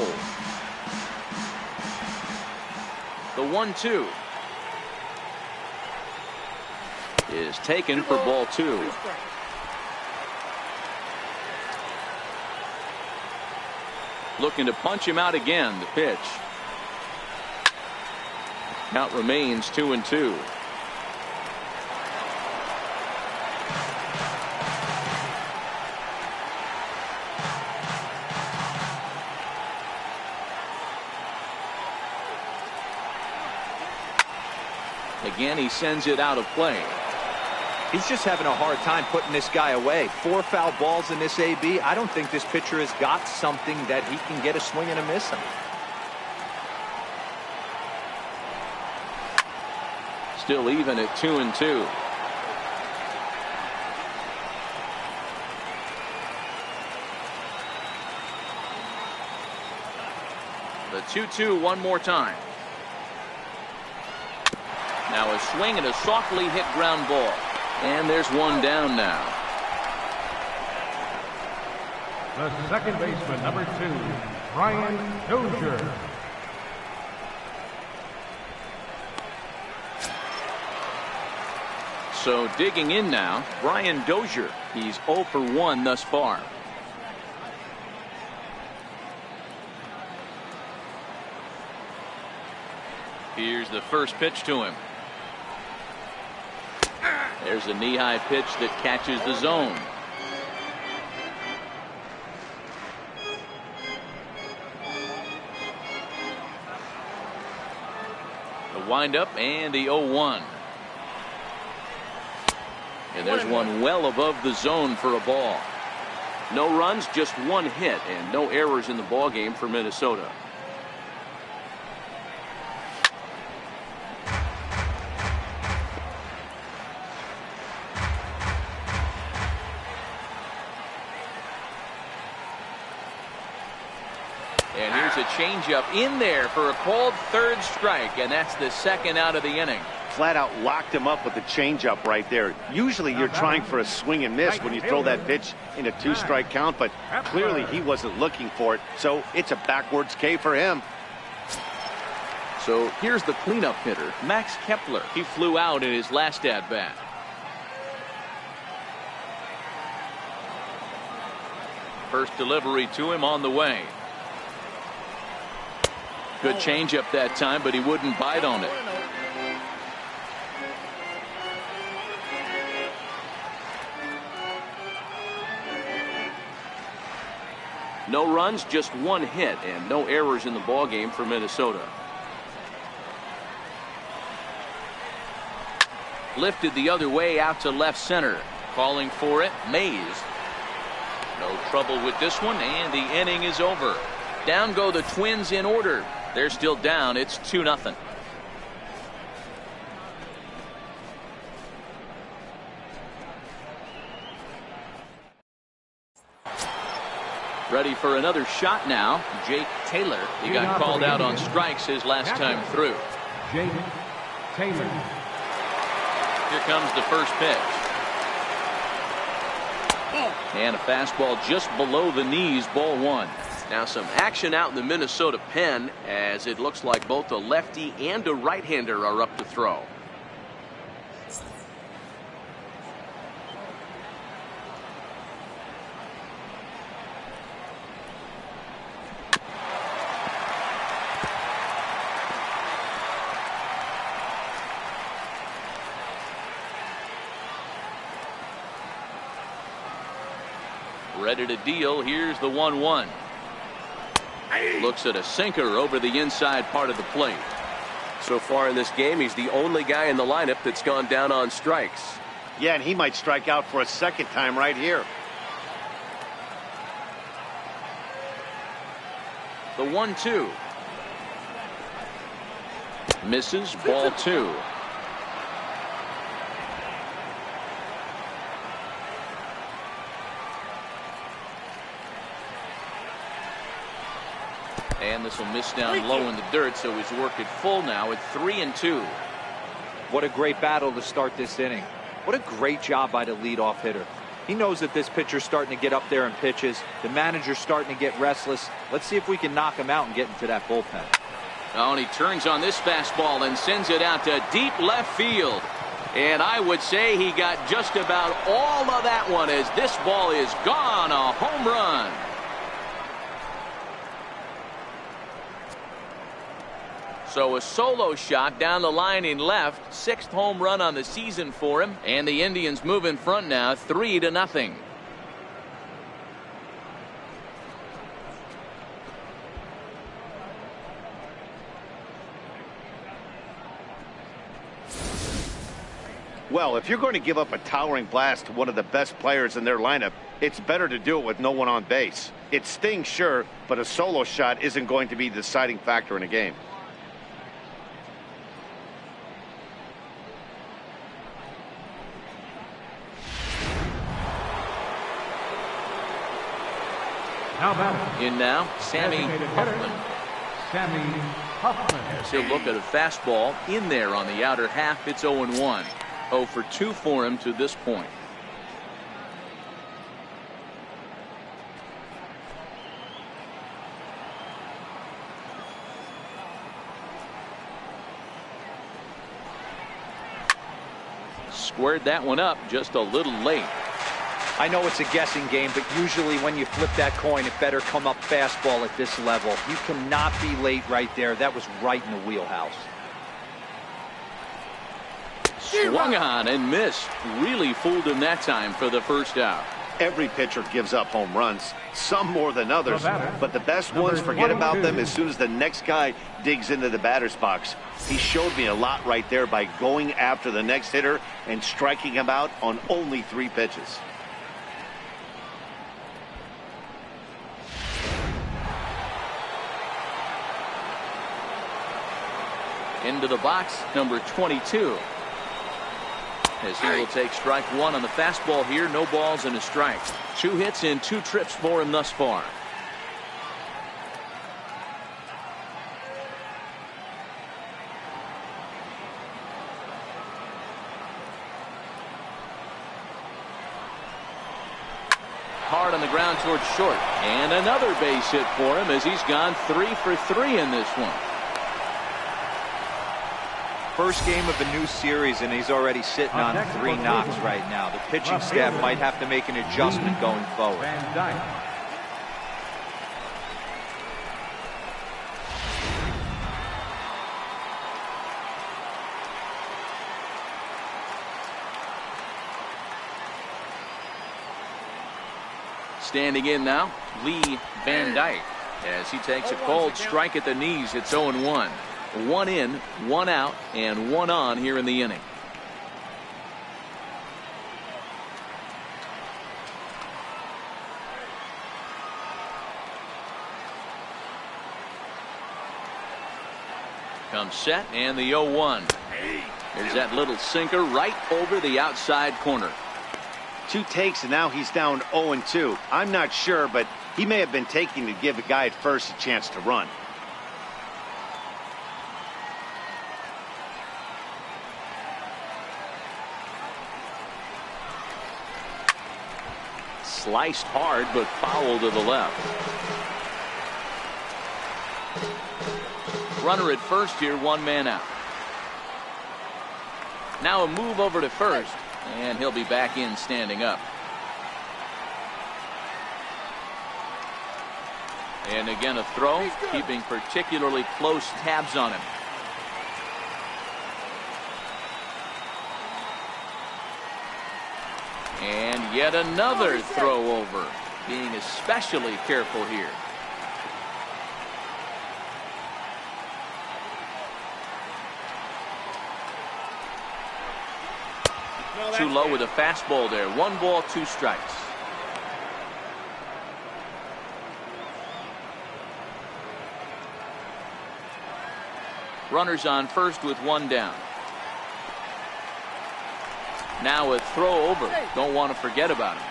The 1-2 is taken for ball 2. Looking to punch him out again, the pitch. Count remains 2-2. Again, he sends it out of play. He's just having a hard time putting this guy away. 4 foul balls in this AB. I don't think this pitcher has got something that he can get a swing and a miss on. Still even at 2-2. The 2-2 one more time. Now a swing and a softly hit ground ball. And there's one down now. The second baseman, number 2, Brian Dozier. So digging in now, Brian Dozier. He's 0 for 1 thus far. Here's the first pitch to him. There's a knee-high pitch that catches the zone. The windup and the 0-1. And there's one well above the zone for a ball. No runs, just 1 hit, and no errors in the ball game for Minnesota. And here's a changeup in there for a called 3rd strike, and that's the 2nd out of the inning. Flat out locked him up with the changeup right there. Usually you're trying for a swing and miss when you throw that pitch in a 2-strike count, but clearly he wasn't looking for it, so it's a backwards K for him. So here's the cleanup hitter, Max Kepler. He flew out in his last at-bat. First delivery to him on the way. Good changeup that time, but he wouldn't bite on it. No runs, just 1 hit, and no errors in the ball game for Minnesota. Lifted the other way out to left center. Calling for it, Mays. No trouble with this one, and the inning is over. Down go the Twins in order. They're still down. It's 2-0. Ready for another shot now. Jake Taylor. He got called out on strikes his last time through. Jake Taylor. Here comes the first pitch. And a fastball just below the knees, ball 1. Now some action out in the Minnesota pen, as it looks like both a lefty and a right-hander are up to throw. Ready to deal. Here's the 1-1. Looks at a sinker over the inside part of the plate. So far in this game, he's the only guy in the lineup that's gone down on strikes. Yeah, and he might strike out for a 2nd time right here. The 1-2. Misses, ball 2. And this will miss down low in the dirt, so he's worked it full now at 3-2. What a great battle to start this inning. What a great job by the leadoff hitter. He knows that this pitcher's starting to get up there in pitches. The manager's starting to get restless. Let's see if we can knock him out and get into that bullpen. Oh, and he turns on this fastball and sends it out to deep left field. And I would say he got just about all of that one, as this ball is gone. A home run. So a solo shot down the line in left. 6th home run on the season for him. And the Indians move in front now 3-0. Well, if you're going to give up a towering blast to one of the best players in their lineup, it's better to do it with no one on base. It stings, sure, but a solo shot isn't going to be the deciding factor in a game. Now batting. In now, Sammy Designated Huffman. hitter, Sammy Huffman. As he'll look at a fastball in there on the outer half. It's 0-1. 0 for 2 for him to this point. Squared that one up just a little late. I know it's a guessing game, but usually when you flip that coin, it better come up fastball at this level. You cannot be late right there. That was right in the wheelhouse. Swung on and missed. Really fooled him that time for the first out. Every pitcher gives up home runs, some more than others, The batter, but the best number ones forget about them 22. as soon as the next guy digs into the batter's box. He showed me a lot right there by going after the next hitter and striking him out on only 3 pitches. Into the box, number 22. As he will take strike 1 on the fastball here. No balls and a strike. 2 hits and 2 trips for him thus far. Hard on the ground towards short. And another base hit for him as he's gone 3 for 3 in this one. First game of a new series, and he's already sitting on 3 knocks right now. The pitching staff might have to make an adjustment going forward. Van Dyke. Standing in now, Lee Van Dyke. As he takes a cold strike at the knees, it's 0-1. 1 in, 1 out, and 1 on here in the inning. Comes set and the 0-1. There's that little sinker right over the outside corner. 2 takes and now he's down 0-2. I'm not sure, but he may have been taking to give the guy at first a chance to run. Sliced hard, but foul to the left. Runner at first here, 1 man out. Now a move over to first, and he'll be back in standing up. And again a throw, keeping particularly close tabs on him. And yet another throw over, being especially careful here. Too low with a fastball there. 1 ball, 2 strikes. Runners on first with 1 down. Now a throw over. Don't want to forget about him.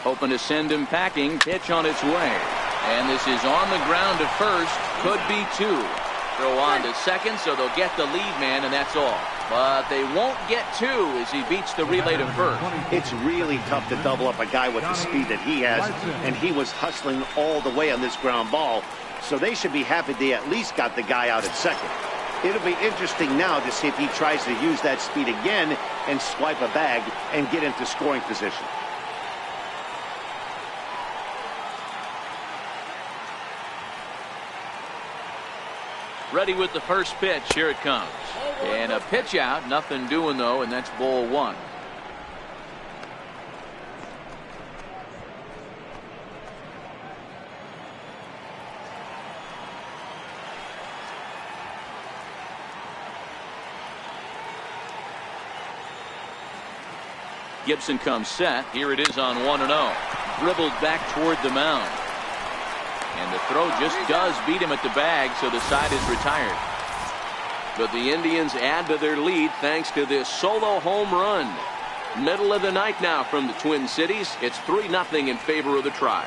Hoping to send him packing. Pitch on its way. And this is on the ground to first. Could be 2. Throw on to second, so they'll get the lead man, and that's all. But they won't get 2 as he beats the relay to first. It's really tough to double up a guy with the speed that he has, and he was hustling all the way on this ground ball. So they should be happy they at least got the guy out at second. It'll be interesting now to see if he tries to use that speed again and swipe a bag and get into scoring position. Ready with the first pitch. Here it comes. And a pitch out. Nothing doing, though, and that's ball 1. Gibson comes set. Here it is on 1-0. Dribbled back toward the mound. And the throw just does beat him at the bag, so the side is retired. But the Indians add to their lead thanks to this solo home run. Middle of the night now from the Twin Cities. It's 3-0 in favor of the Tribe.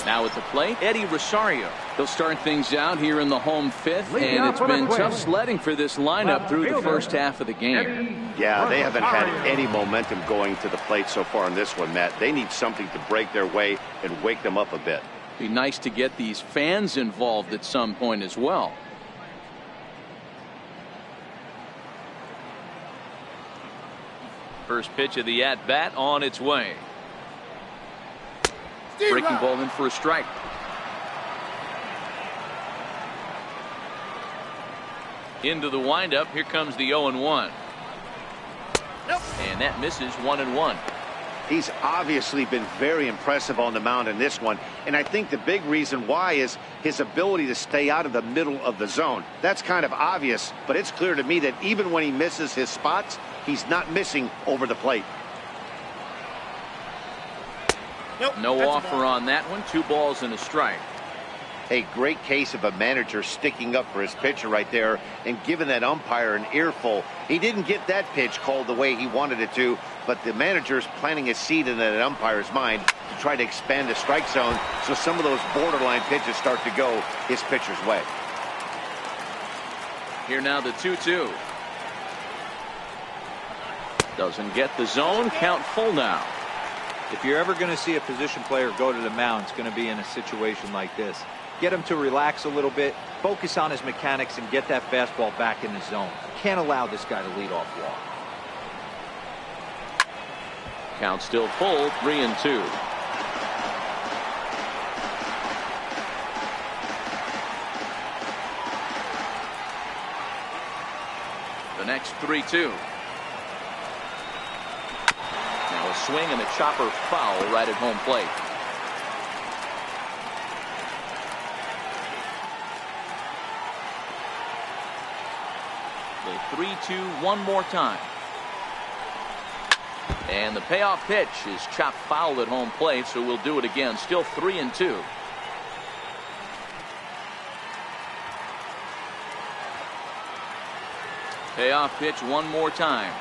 Now at the plate, Eddie Rosario. He'll start things out here in the home fifth, and it's been tough sledding for this lineup through the first half of the game. Yeah, they haven't had any momentum going to the plate so far in this one, Matt. They need something to break their way and wake them up a bit. Be nice to get these fans involved at some point as well. First pitch of the at-bat on its way. Breaking ball in for a strike. Into the windup. Here comes the 0-1. And that misses 1-1. He's obviously been very impressive on the mound in this one, and I think the big reason why is his ability to stay out of the middle of the zone. That's kind of obvious, but it's clear to me that even when he misses his spots, he's not missing over the plate. No offer on that one. 2 balls and a strike. A great case of a manager sticking up for his pitcher right there and giving that umpire an earful. He didn't get that pitch called the way he wanted it to, but the manager's planting a seed in that umpire's mind to try to expand the strike zone so some of those borderline pitches start to go his pitcher's way. Here now the 2-2. Doesn't get the zone. Count full now. If you're ever going to see a position player go to the mound, it's going to be in a situation like this. Get him to relax a little bit, focus on his mechanics, and get that fastball back in the zone. Can't allow this guy to lead off walk. Count still full, 3-2. The next 3-2. Now a swing and a chopper foul right at home plate. The 3-2 one more time. And the payoff pitch is chopped foul at home plate, so we'll do it again. Still 3-2. Payoff pitch one more time.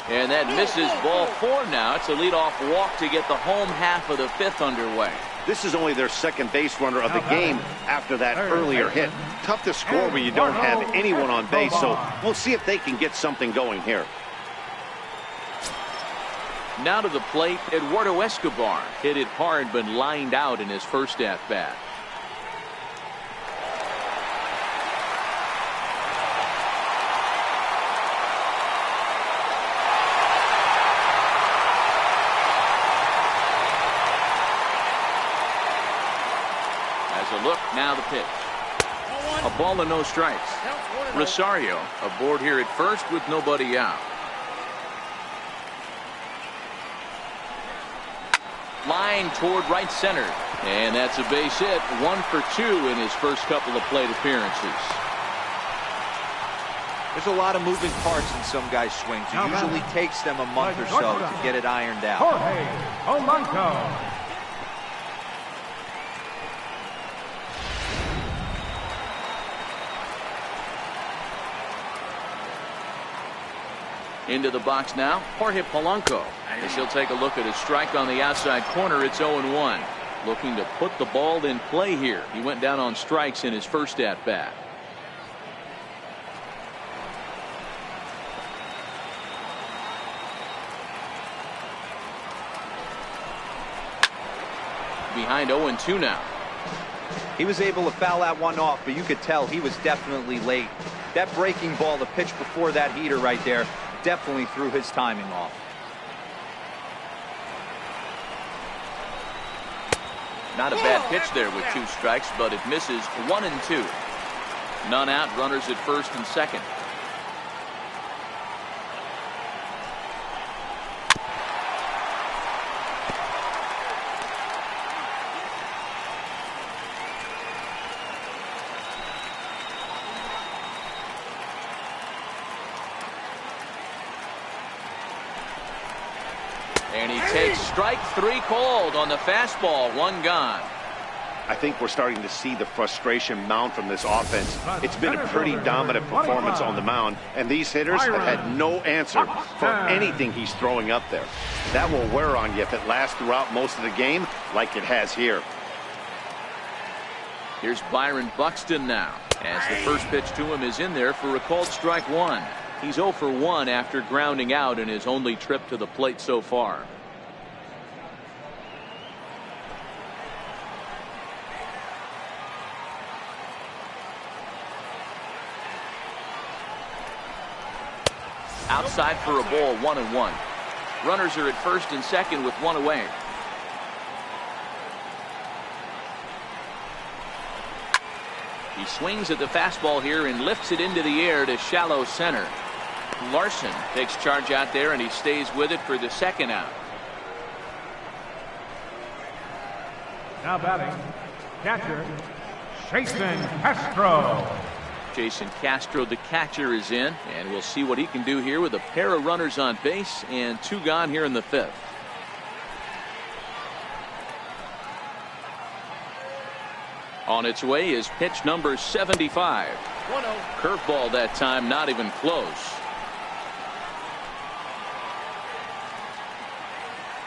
And that misses, ball 4 now. It's a leadoff walk to get the home half of the 5th underway. This is only their second base runner of the game after that earlier hit. Tough to score when you don't have anyone on base, so we'll see if they can get something going here. Now to the plate, Eduardo Escobar. Hit it hard but lined out in his first at-bat. Look, now the pitch. A ball and no strikes. Rosario aboard here at first with nobody out. Line toward right center. And that's a base hit. 1 for 2 in his first couple of plate appearances. There's a lot of moving parts in some guys' swings. It usually takes them a month or so to get it ironed out. Jorge Polanco. Into the box now, Jorge Polanco. As he'll take a look at his strike on the outside corner, it's 0-1. Looking to put the ball in play here. He went down on strikes in his first at-bat. Behind 0-2 now. He was able to foul that one off, but you could tell he was definitely late. That breaking ball, the pitch before that heater right there, definitely threw his timing off. Not a bad pitch there with 2 strikes, but it misses. 1-2. None out, runners at first and second. And he takes strike 3 called on the fastball. 1 gone. I think we're starting to see the frustration mount from this offense. It's been a pretty dominant performance on the mound, and these hitters have had no answer for anything he's throwing up there. That will wear on you if it lasts throughout most of the game like it has here. Here's Byron Buxton now, as the first pitch to him is in there for a called strike 1. He's 0 for 1 after grounding out in his only trip to the plate so far. Outside for a ball, 1-1. Runners are at first and second with 1 away. He swings at the fastball here and lifts it into the air to shallow center. Larson takes charge out there, and he stays with it for the 2nd out. Now batting, catcher, Jason Castro. Jason Castro, the catcher, is in, and we'll see what he can do here with a pair of runners on base and 2 gone here in the 5th. On its way is pitch number 75. 1-0. Curveball that time, not even close.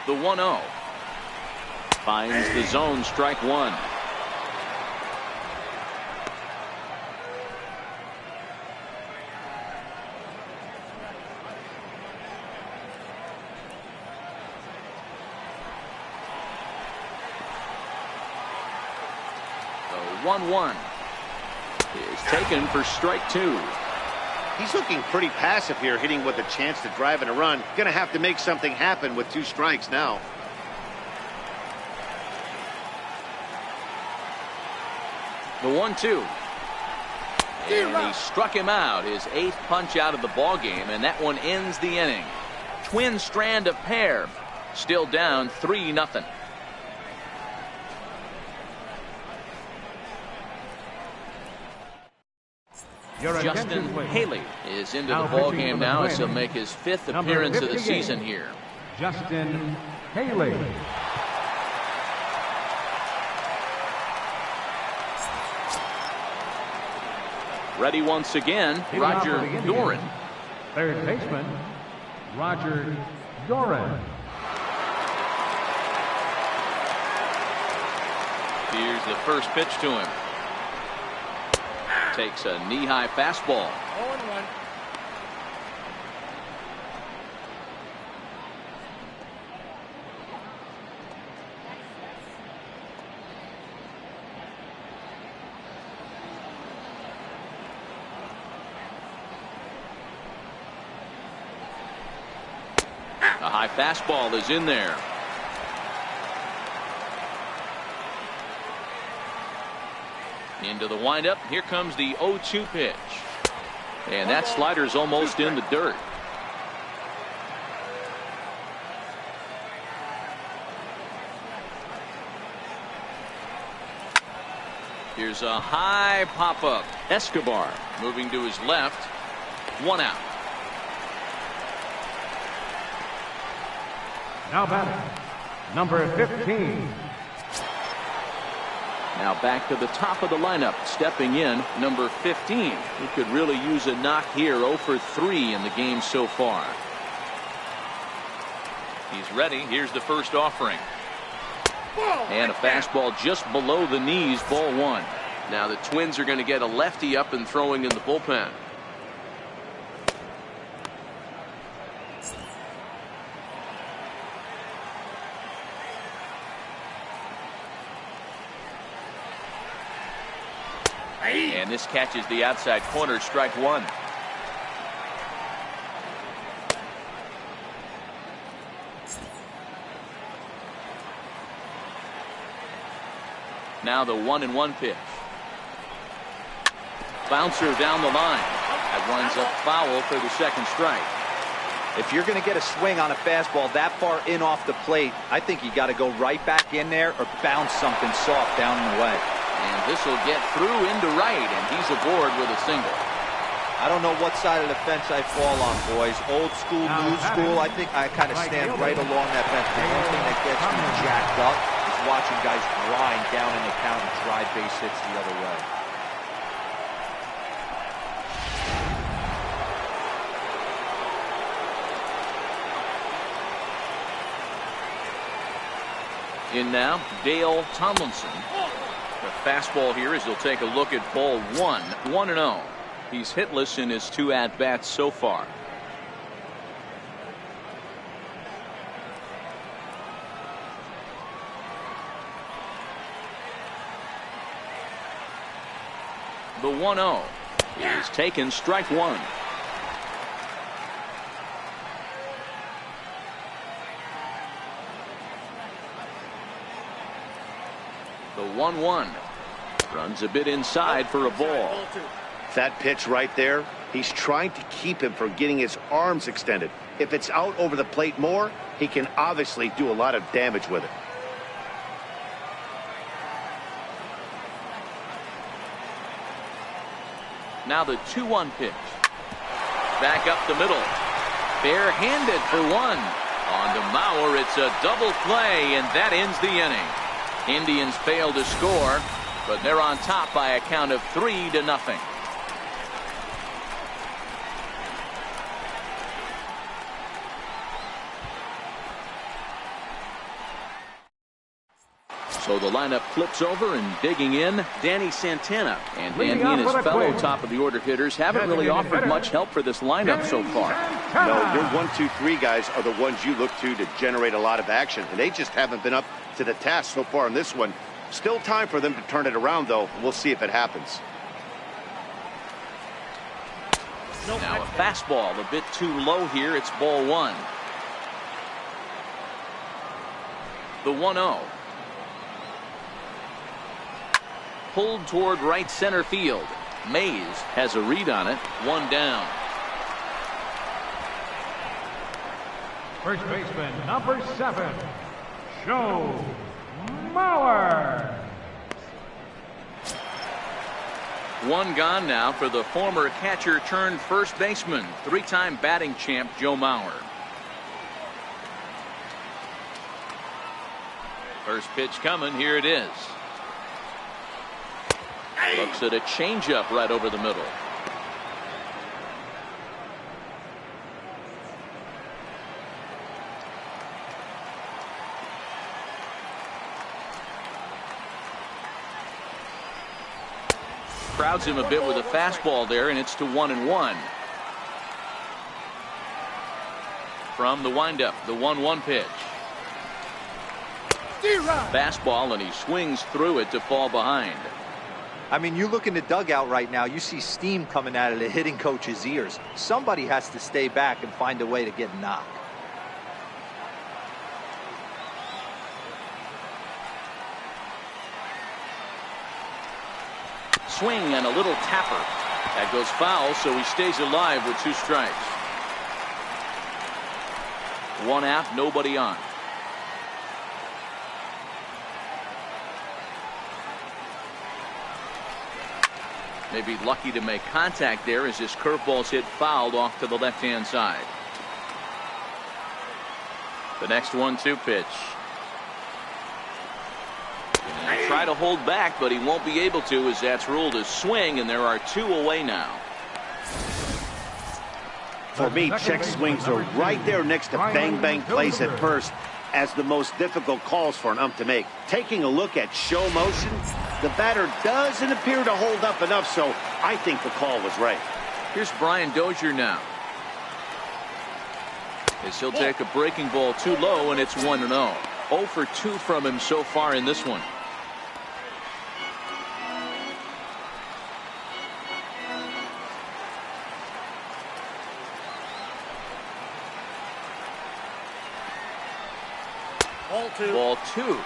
The 1-0. Finds the zone, strike 1. The 1-1 is taken for strike 2. He's looking pretty passive here, hitting with a chance to drive in a run. Gonna have to make something happen with 2 strikes now. The 1-2. And he struck him out, his 8th punch out of the ball game, and that one ends the inning. Twins strand a pair, still down 3-0. Justin Haley is into the ball game now as he'll make his 5th appearance of the season here. Justin Haley. Ready once again, Roger Doran. 3rd baseman, Roger Doran. Here's the first pitch to him. Takes a knee-high fastball. 0-1. A high fastball is in there. Into the windup. Here comes the 0-2 pitch. And that slider's almost in the dirt. Here's a high pop-up. Escobar moving to his left. 1 out. Now batting, number 15. Now back to the top of the lineup, stepping in, number 15. He could really use a knock here. 0 for 3 in the game so far. He's ready. Here's the first offering. And a fastball just below the knees, ball 1. Now the Twins are going to get a lefty up and throwing in the bullpen. And this catches the outside corner, strike 1. Now the 1-1 pitch. Bouncer down the line. That winds up foul for the 2nd strike. If you're going to get a swing on a fastball that far in off the plate, I think you got to go right back in there or bounce something soft down and away. And this will get through into right, and he's aboard with a single. I don't know what side of the fence I fall on, boys. Old school, new school. I think I kind of stand right along that fence. The one thing that gets me jacked up is watching guys grind down in the count and drive base hits the other way. In now, Dale Tomlinson. The fastball here as he'll take a look at ball 1, 1-0. He's hitless in his 2 at-bats so far. The 1-0 is taken, strike 1. The 1-1 runs a bit inside for a ball. That pitch right there, he's trying to keep him from getting his arms extended. If it's out over the plate more, he can obviously do a lot of damage with it. Now the 2-1 pitch. Back up the middle. Barehanded for 1. On to Mauer, it's a double play, and that ends the inning. Indians fail to score, but they're on top by a count of 3-0. So the lineup flips over, and digging in, Danny Santana. And he and his fellow top of the order hitters haven't really offered much help for this lineup so far. No, your 1, 2, 3 guys are the ones you look to generate a lot of action, and they just haven't been up to the task so far in this one. Still time for them to turn it around, though. We'll see if it happens. Now a fastball a bit too low here. It's ball 1. The 1-0. Pulled toward right center field. Mays has a read on it. 1 down. First baseman, number 7, Joe Mauer. 1 gone now for the former catcher turned first baseman, 3-time batting champ Joe Mauer. First pitch coming. Here it is. Looks at a changeup right over the middle. Crowds him a bit with a fastball there, and it's to 1-1. From the windup, the 1-1 pitch. Fastball, and he swings through it to fall behind. I mean, you look in the dugout right now, you see steam coming out of the hitting coach's ears. Somebody has to stay back and find a way to get knocked. Swing and a little tapper. That goes foul, so he stays alive with 2 strikes. 1 out, nobody on. Maybe lucky to make contact there as his curveball's hit fouled off to the left-hand side. The next 1-2 pitch. And try to hold back, but he won't be able to, as that's ruled a swing, and there are 2 away now. For me, check swings are right there next to bang-bang plays at first as the most difficult calls for an ump to make. Taking a look at show motion, the batter doesn't appear to hold up enough, so I think the call was right. Here's Brian Dozier now. As he'll take a breaking ball too low, and it's 1-0. 0 for 2 from him so far in this one. Ball 2.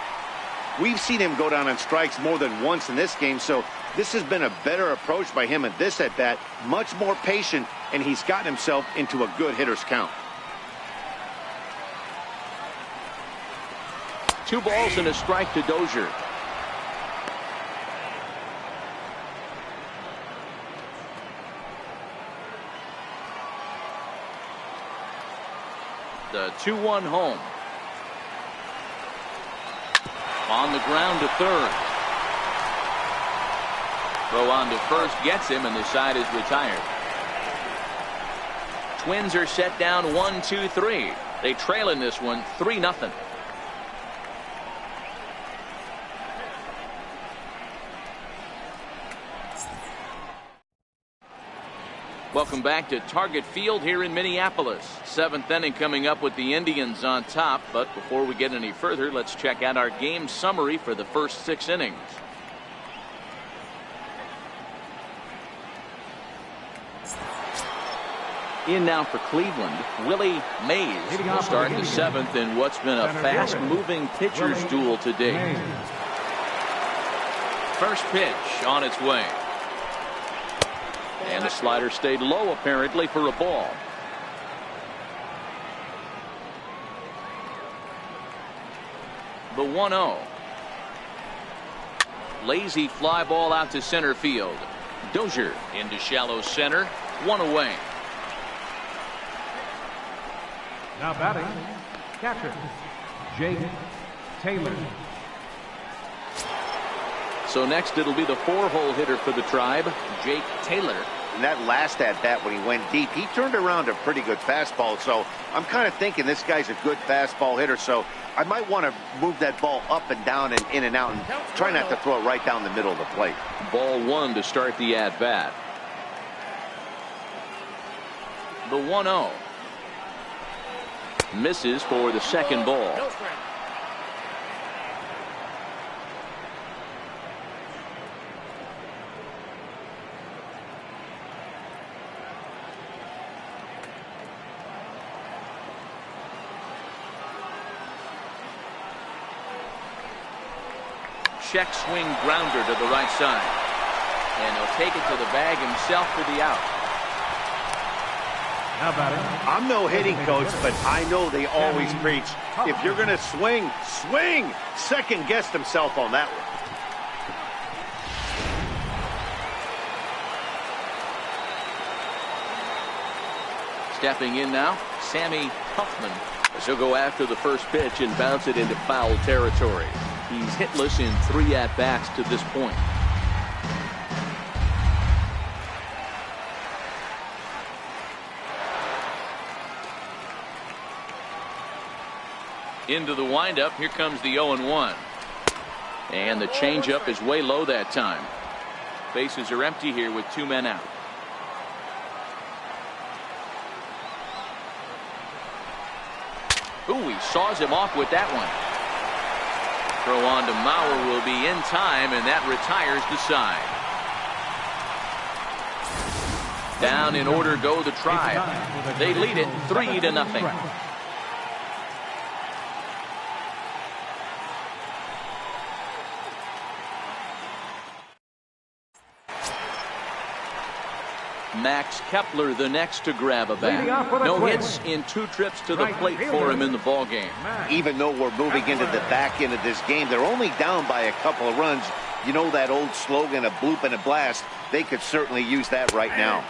We've seen him go down on strikes more than once in this game, so this has been a better approach by him at this at-bat. Much more patient, and he's gotten himself into a good hitter's count. 2 balls and a strike to Dozier. The 2-1 home. On the ground to third. Throw on to first gets him, and the side is retired. Twins are set down 1-2-3. They trail in this one 3-0. Welcome back to Target Field here in Minneapolis. 7th inning coming up with the Indians on top. But before we get any further, let's check out our game summary for the first 6 innings. In now for Cleveland, Willie Mays will start the 7th in what's been a fast-moving pitcher's duel today. First pitch on its way. And the slider stayed low apparently for a ball. The 1-0. Lazy fly ball out to center field. Dozier into shallow center. 1 away. Now batting, catcher, Jake Taylor. So next it'll be the 4-hole hitter for the Tribe, Jake Taylor. And that last at-bat when he went deep, he turned around a pretty good fastball. So I'm kind of thinking this guy's a good fastball hitter. So I might want to move that ball up and down and in and out and try not to throw it right down the middle of the plate. Ball 1 to start the at-bat. The 1-0. Misses for the second ball. Check swing grounder to the right side. And he'll take it to the bag himself for the out. I'm no hitting coach, but I know they always preach, if you're going to swing, swing. Second guessed himself on that one. Stepping in now, Sammy Huffman. As he'll go after the first pitch and bounce it into foul territory. He's hitless in 3 at-bats to this point. Into the windup. Here comes the 0-1. And the changeup is way low that time. Bases are empty here with 2 men out. Ooh, he saws him off with that one. Throw on to Mauer will be in time, and that retires the side. Down in order go the Tribe. They lead it 3-0. Max Kepler the next to grab a bat. No hits in 2 trips to the plate for him in the ballgame. Even though we're moving into the back end of this game, they're only down by a couple of runs. You know that old slogan, a bloop and a blast. They could certainly use that right now.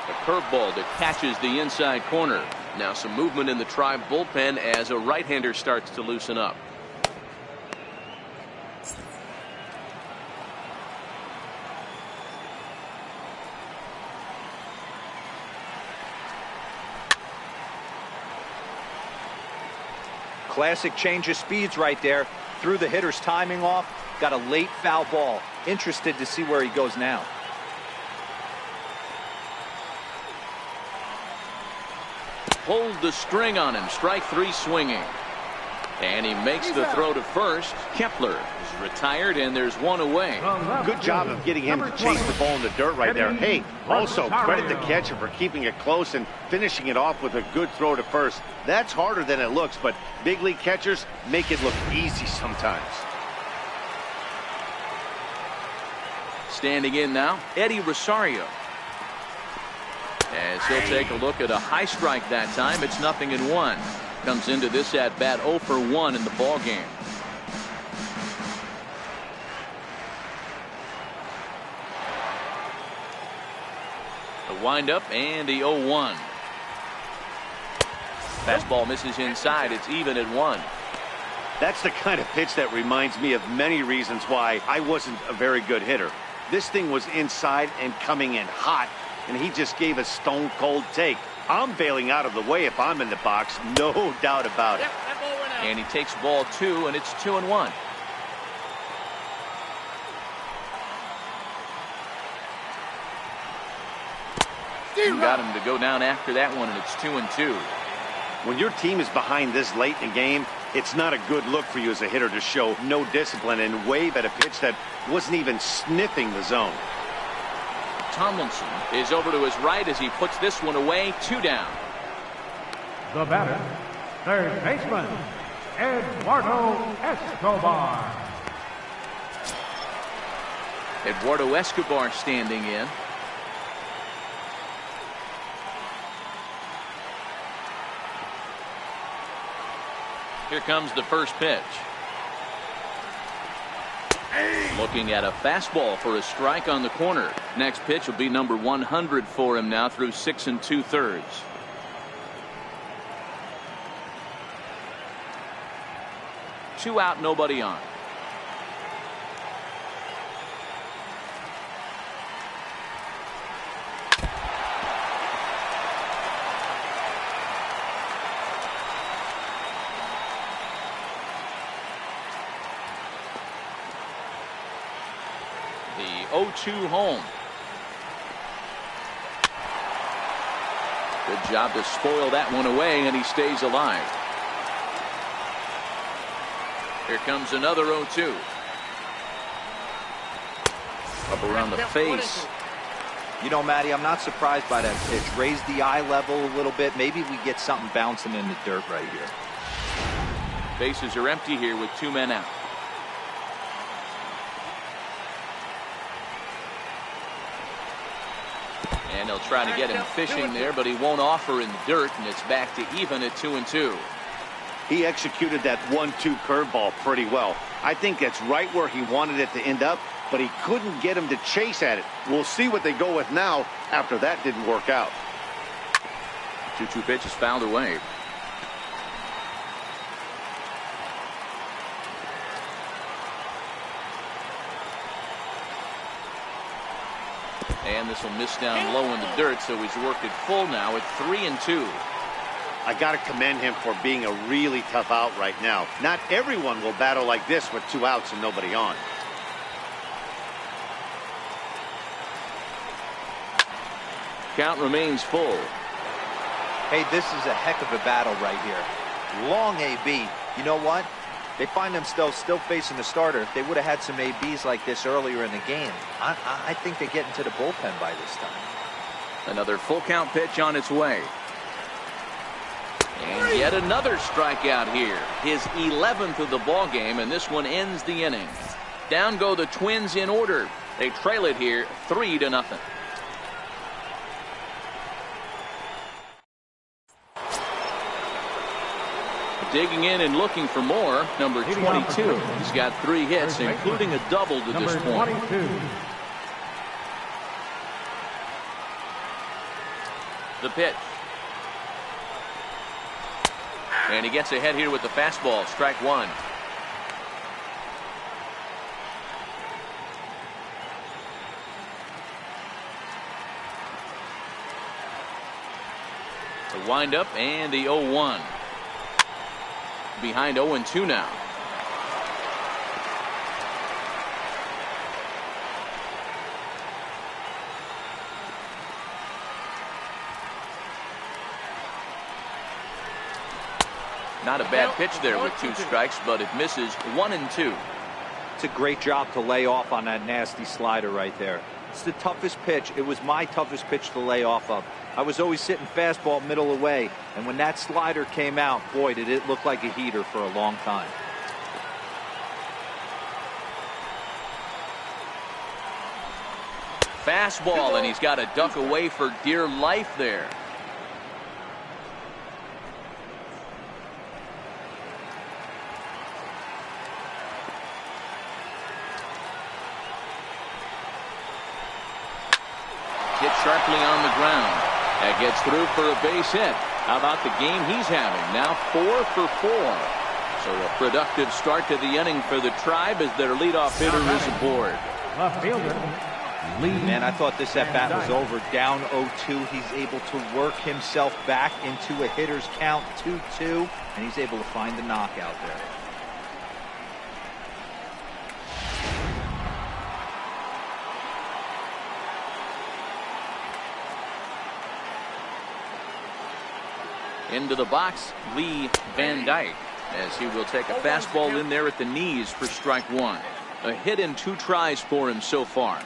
A curveball that catches the inside corner. Now some movement in the Tribe bullpen as a right-hander starts to loosen up. Classic change of speeds right there. Threw the hitter's timing off. Got a late foul ball. Interested to see where he goes now. Pulled the string on him. Strike 3 swinging. And he makes the throw to first. Kepler is retired, and there's 1 away. Good job of getting him to chase the ball in the dirt right there. Hey, also credit the catcher for keeping it close and finishing it off with a good throw to first. That's harder than it looks, but big league catchers make it look easy sometimes. Standing in now, Eddie Rosario. As he'll take a look at a high strike that time. It's 0-1. Comes into this at bat 0 for 1 in the ball game. The windup and the 0-1. Fastball misses inside. It's even at 1. That's the kind of pitch that reminds me of many reasons why I wasn't a very good hitter. This thing was inside and coming in hot, and he just gave a stone-cold take. I'm bailing out of the way if I'm in the box, no doubt about it. And he takes ball 2, and it's 2-1. Got him to go down after that one, and it's 2-2. When your team is behind this late in the game, it's not a good look for you as a hitter to show no discipline and wave at a pitch that wasn't even sniffing the zone. Tomlinson is over to his right as he puts this one away. 2 down. The batter, third baseman, Eduardo Escobar. Eduardo Escobar standing in. Here comes the first pitch. Looking at a fastball for a strike on the corner. Next pitch will be number 100 for him now through 6 2/3. Two out, nobody on. The 0-2 home. Good job to spoil that one away, and he stays alive. Here comes another 0-2. Up around the face. You know, Matty, I'm not surprised by that pitch. Raise the eye level a little bit. Maybe we get something bouncing in the dirt right here. Bases are empty here with 2 men out. And they'll try to get him fishing there, but he won't offer in the dirt, and it's back to even at 2-2. He executed that 1-2 curveball pretty well. I think that's right where he wanted it to end up, but he couldn't get him to chase at it. We'll see what they go with now after that didn't work out. 2-2 pitch is fouled away. And this will miss down low in the dirt, so he's worked it full now at 3-2. I got to commend him for being a really tough out right now. Not everyone will battle like this with 2 outs and nobody on. Count remains full. Hey, this is a heck of a battle right here. Long AB. You know what? They find themselves still facing the starter. If they would have had some ABs like this earlier in the game, I think they get into the bullpen by this time. Another full count pitch on its way. And yet another strikeout here. His 11th of the ball game, and this one ends the inning. Down go the Twins in order. They trail it here 3-0. Digging in and looking for more, number 22. He's got 3 hits, including a double to this point. 22. The pitch. And he gets ahead here with the fastball. Strike 1. The windup and the 0-1. Behind 0-2 now. Not a bad pitch there with 2 strikes, but it misses 1-2. It's a great job to lay off on that nasty slider right there. It's the toughest pitch. It was my toughest pitch to lay off of. I was always sitting fastball middle away, and when that slider came out, boy, did it look like a heater for a long time. Fastball, and he's got to duck away for dear life there. Hit sharply on the ground. That gets through for a base hit. How about the game he's having? Now 4 for 4. So a productive start to the inning for the Tribe as their leadoff hitter is aboard. Left fielder, Lee. Man, I thought this at-bat was over. Down 0-2. He's able to work himself back into a hitter's count, 2-2, and he's able to find the knockout there. Into the box, Lee Van Dyke, as he will take a fastball in there at the knees for strike 1. A hit and 2 tries for him so far.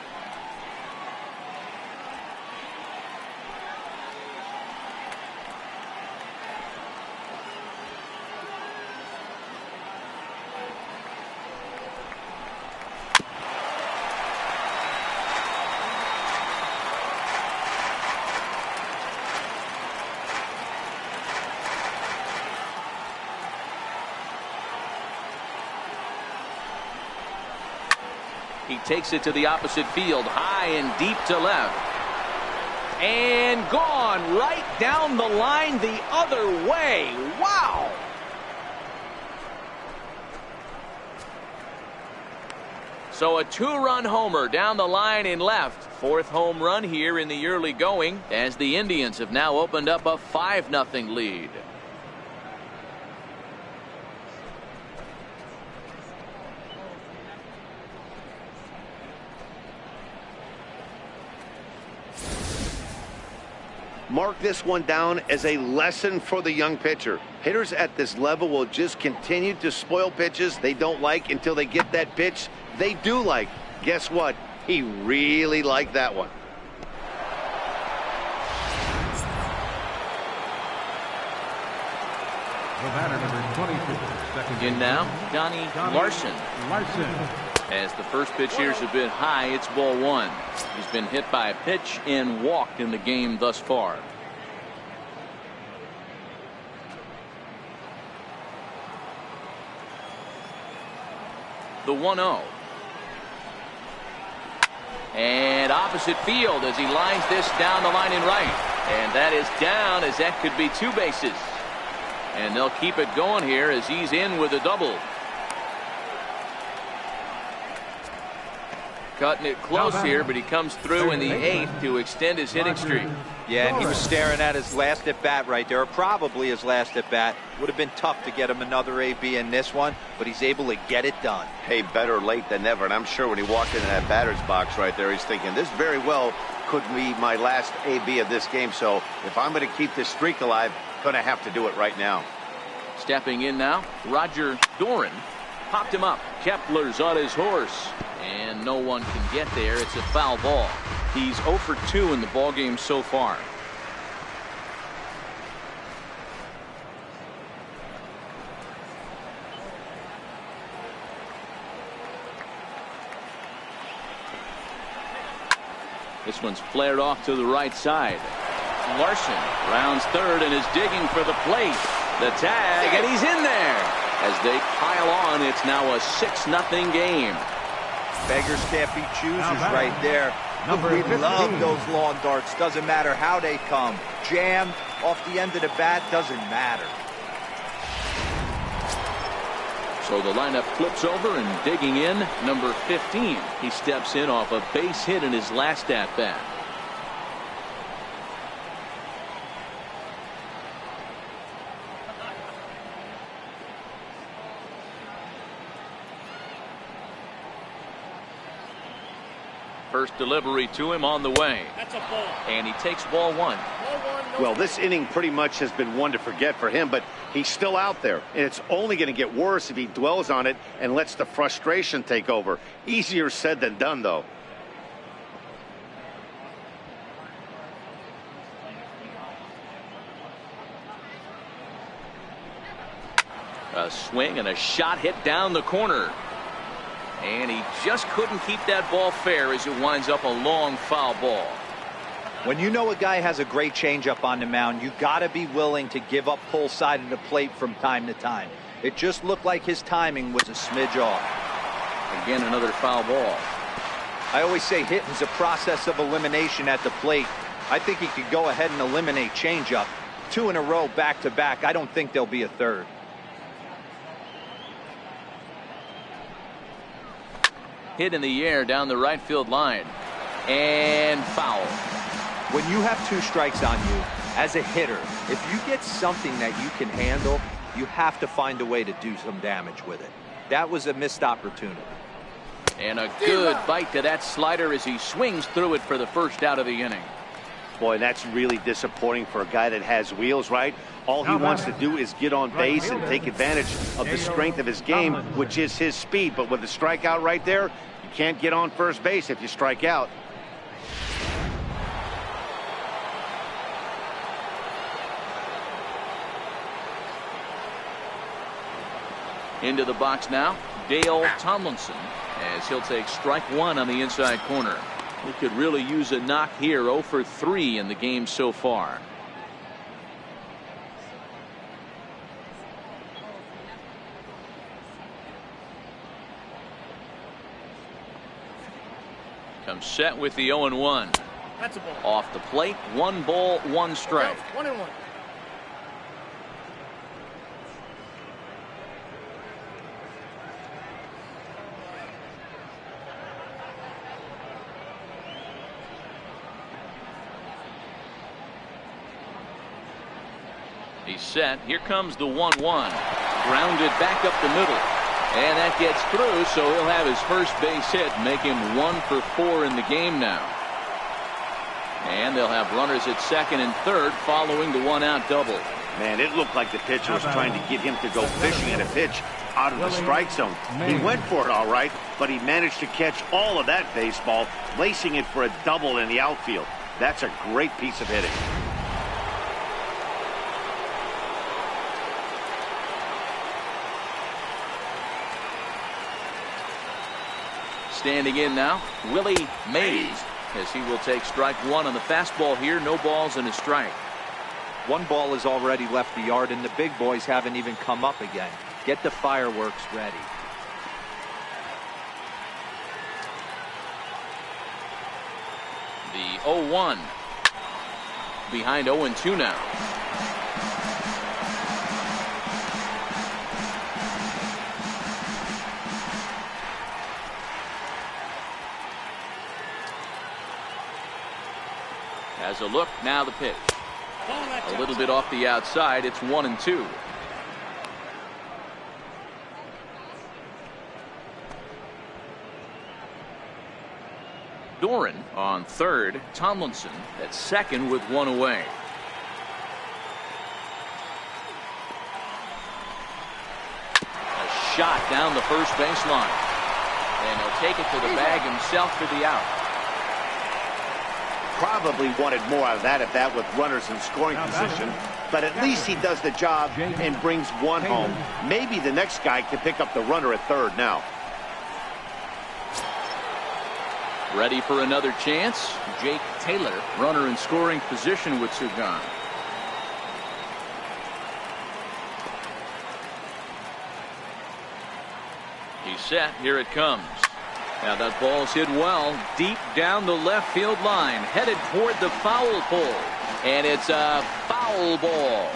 He takes it to the opposite field, high and deep to left. And gone right down the line the other way. Wow! So a 2-run homer down the line in left. 4th home run here in the early going, as the Indians have now opened up a 5-0 lead. Mark this one down as a lesson for the young pitcher. Hitters at this level will just continue to spoil pitches they don't like until they get that pitch they do like. Guess what? He really liked that one. The batter, number 22. In now, Johnny Larson. As the first pitch here's a bit high, it's ball 1. He's been hit by a pitch and walked in the game thus far. The 1-0. And opposite field as he lines this down the line in right. And that is down, as that could be 2 bases. And they'll keep it going here as he's in with a double. Cutting it close here, but he comes through in the 8th to extend his hitting streak. Yeah, and he was staring at his last at-bat right there, or probably his last at-bat. Would have been tough to get him another AB in this one, but he's able to get it done. Hey, better late than never. And I'm sure when he walked into that batter's box right there, he's thinking, this very well could be my last AB of this game. So if I'm going to keep this streak alive, I'm going to have to do it right now. Stepping in now, Roger Doran popped him up. Kepler's on his horse, and no one can get there. It's a foul ball. He's 0 for 2 in the ball game so far. This one's flared off to the right side. Larson rounds third and is digging for the plate. The tag, and he's in there. As they pile on, it's now a 6-0 game. Beggars can't be choosers right there. We love those lawn darts. Doesn't matter how they come. Jammed off the end of the bat, doesn't matter. So the lineup flips over, and digging in, number 15. He steps in off a base hit in his last at-bat. First delivery to him on the way. That's a ball. And he takes ball 1. Well, this inning pretty much has been one to forget for him, but he's still out there. And it's only going to get worse if he dwells on it and lets the frustration take over. Easier said than done, though. A swing and a shot hit down the corner. And he just couldn't keep that ball fair as it winds up a long foul ball. When you know a guy has a great changeup on the mound, you got to be willing to give up pull side of the plate from time to time. It just looked like his timing was a smidge off. Again, another foul ball. I always say hitting is a process of elimination at the plate. I think he could go ahead and eliminate changeup. 2 in a row back-to-back. I don't think there'll be a third. Hit in the air down the right field line. And foul. When you have 2 strikes on you, as a hitter, if you get something that you can handle, you have to find a way to do some damage with it. That was a missed opportunity. And a good bite to that slider as he swings through it for the first out of the inning. Boy, that's really disappointing for a guy that has wheels, right? All he wants to do is get on base and take advantage of the strength of his game, which is his speed. But with a strikeout right there, you can't get on first base if you strike out. Into the box now, Dale Tomlinson, as he'll take strike 1 on the inside corner. He could really use a knock here. 0 for 3 in the game so far. Comes set with the 0-1. That's a ball. Off the plate, 1 ball, 1 strike. 1-1. He's set. Here comes the 1-1. Grounded back up the middle. And that gets through, so he'll have his first base hit, make him 1 for 4 in the game now. And they'll have runners at second and third following the 1-out double. Man, it looked like the pitcher was trying to get him to go fishing at a pitch out of the strike zone. He went for it all right, but he managed to catch all of that baseball, lacing it for a double in the outfield. That's a great piece of hitting. Standing in now, Willie Mays, as he will take strike 1 on the fastball here. No balls and a strike. 1 ball has already left the yard, and the big boys haven't even come up again. Get the fireworks ready. The 0-1. Behind 0-2 now. Has a look, now the pitch. A little bit off the outside, it's 1-2. Doran on third, Tomlinson at second with 1 away. A shot down the first baseline. And he'll take it to the bag himself for the out. Probably wanted more out of that at bat with runners in scoring position, but at least he does the job and brings 1 home. Maybe the next guy can pick up the runner at third now. Ready for another chance. Jake Taylor, runner in scoring position with 2 gone. He's set. Here it comes. Now that ball's hit well deep down the left field line, headed toward the foul pole, and it's a foul ball.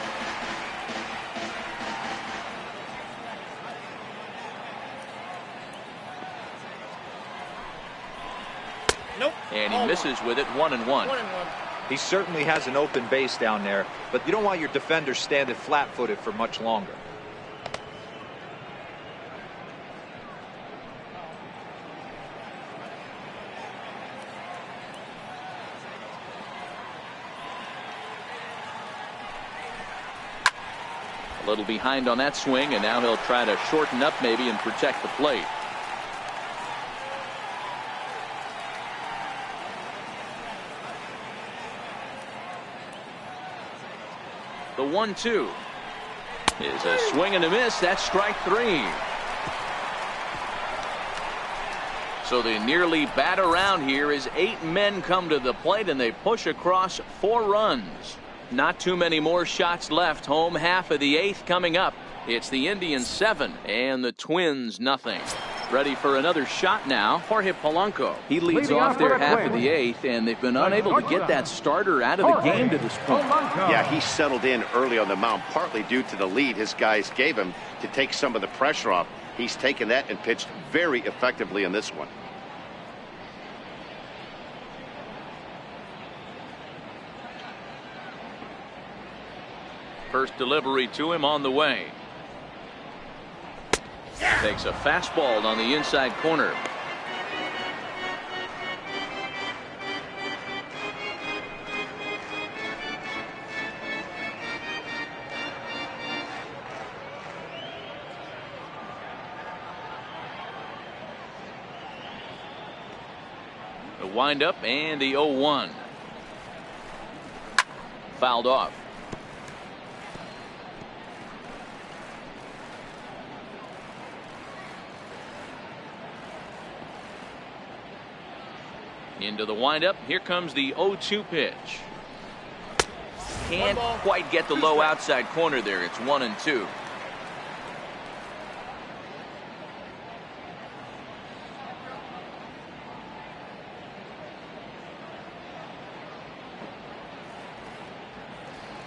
Nope. And he misses with it. 1-1. He certainly has an open base down there, but you don't want your defender standing flat-footed for much longer. A little behind on that swing, and now he'll try to shorten up maybe and protect the plate. The 1-2 is a swing and a miss. That's strike 3. So they nearly bat around here as 8 men come to the plate and they push across 4 runs. Not too many more shots left. Home half of the 8th coming up. It's the Indians 7 and the Twins nothing. Ready for another shot now. Jorge Polanco. He leads Leading off off their for the half of Twins. the 8th, and they've been unable to get that starter out of the game to this point. Yeah, he settled in early on the mound, partly due to the lead his guys gave him to take some of the pressure off. He's taken that and pitched very effectively in this one. First delivery to him on the way. Takes a fastball on the inside corner. The windup and the 0-1. Fouled off. Into the windup. Here comes the 0-2 pitch. Can't quite get the low outside corner there. It's 1-2.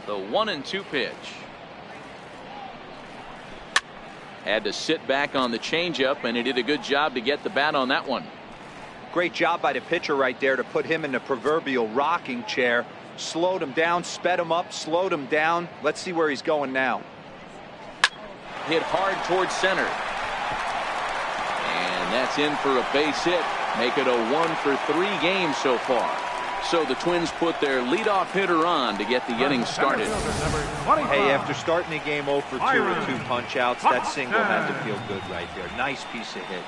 The 1-2 pitch. Had to sit back on the changeup, and he did a good job to get the bat on that one. Great job by the pitcher right there to put him in the proverbial rocking chair. Slowed him down, sped him up, slowed him down. Let's see where he's going now. Hit hard towards center. And that's in for a base hit. Make it a 1-for-3 game so far. So the Twins put their leadoff hitter on to get the inning started. Hey, after starting the game 0 for 2 with 2 punch outs, that single had to feel good right there. Nice piece of hit.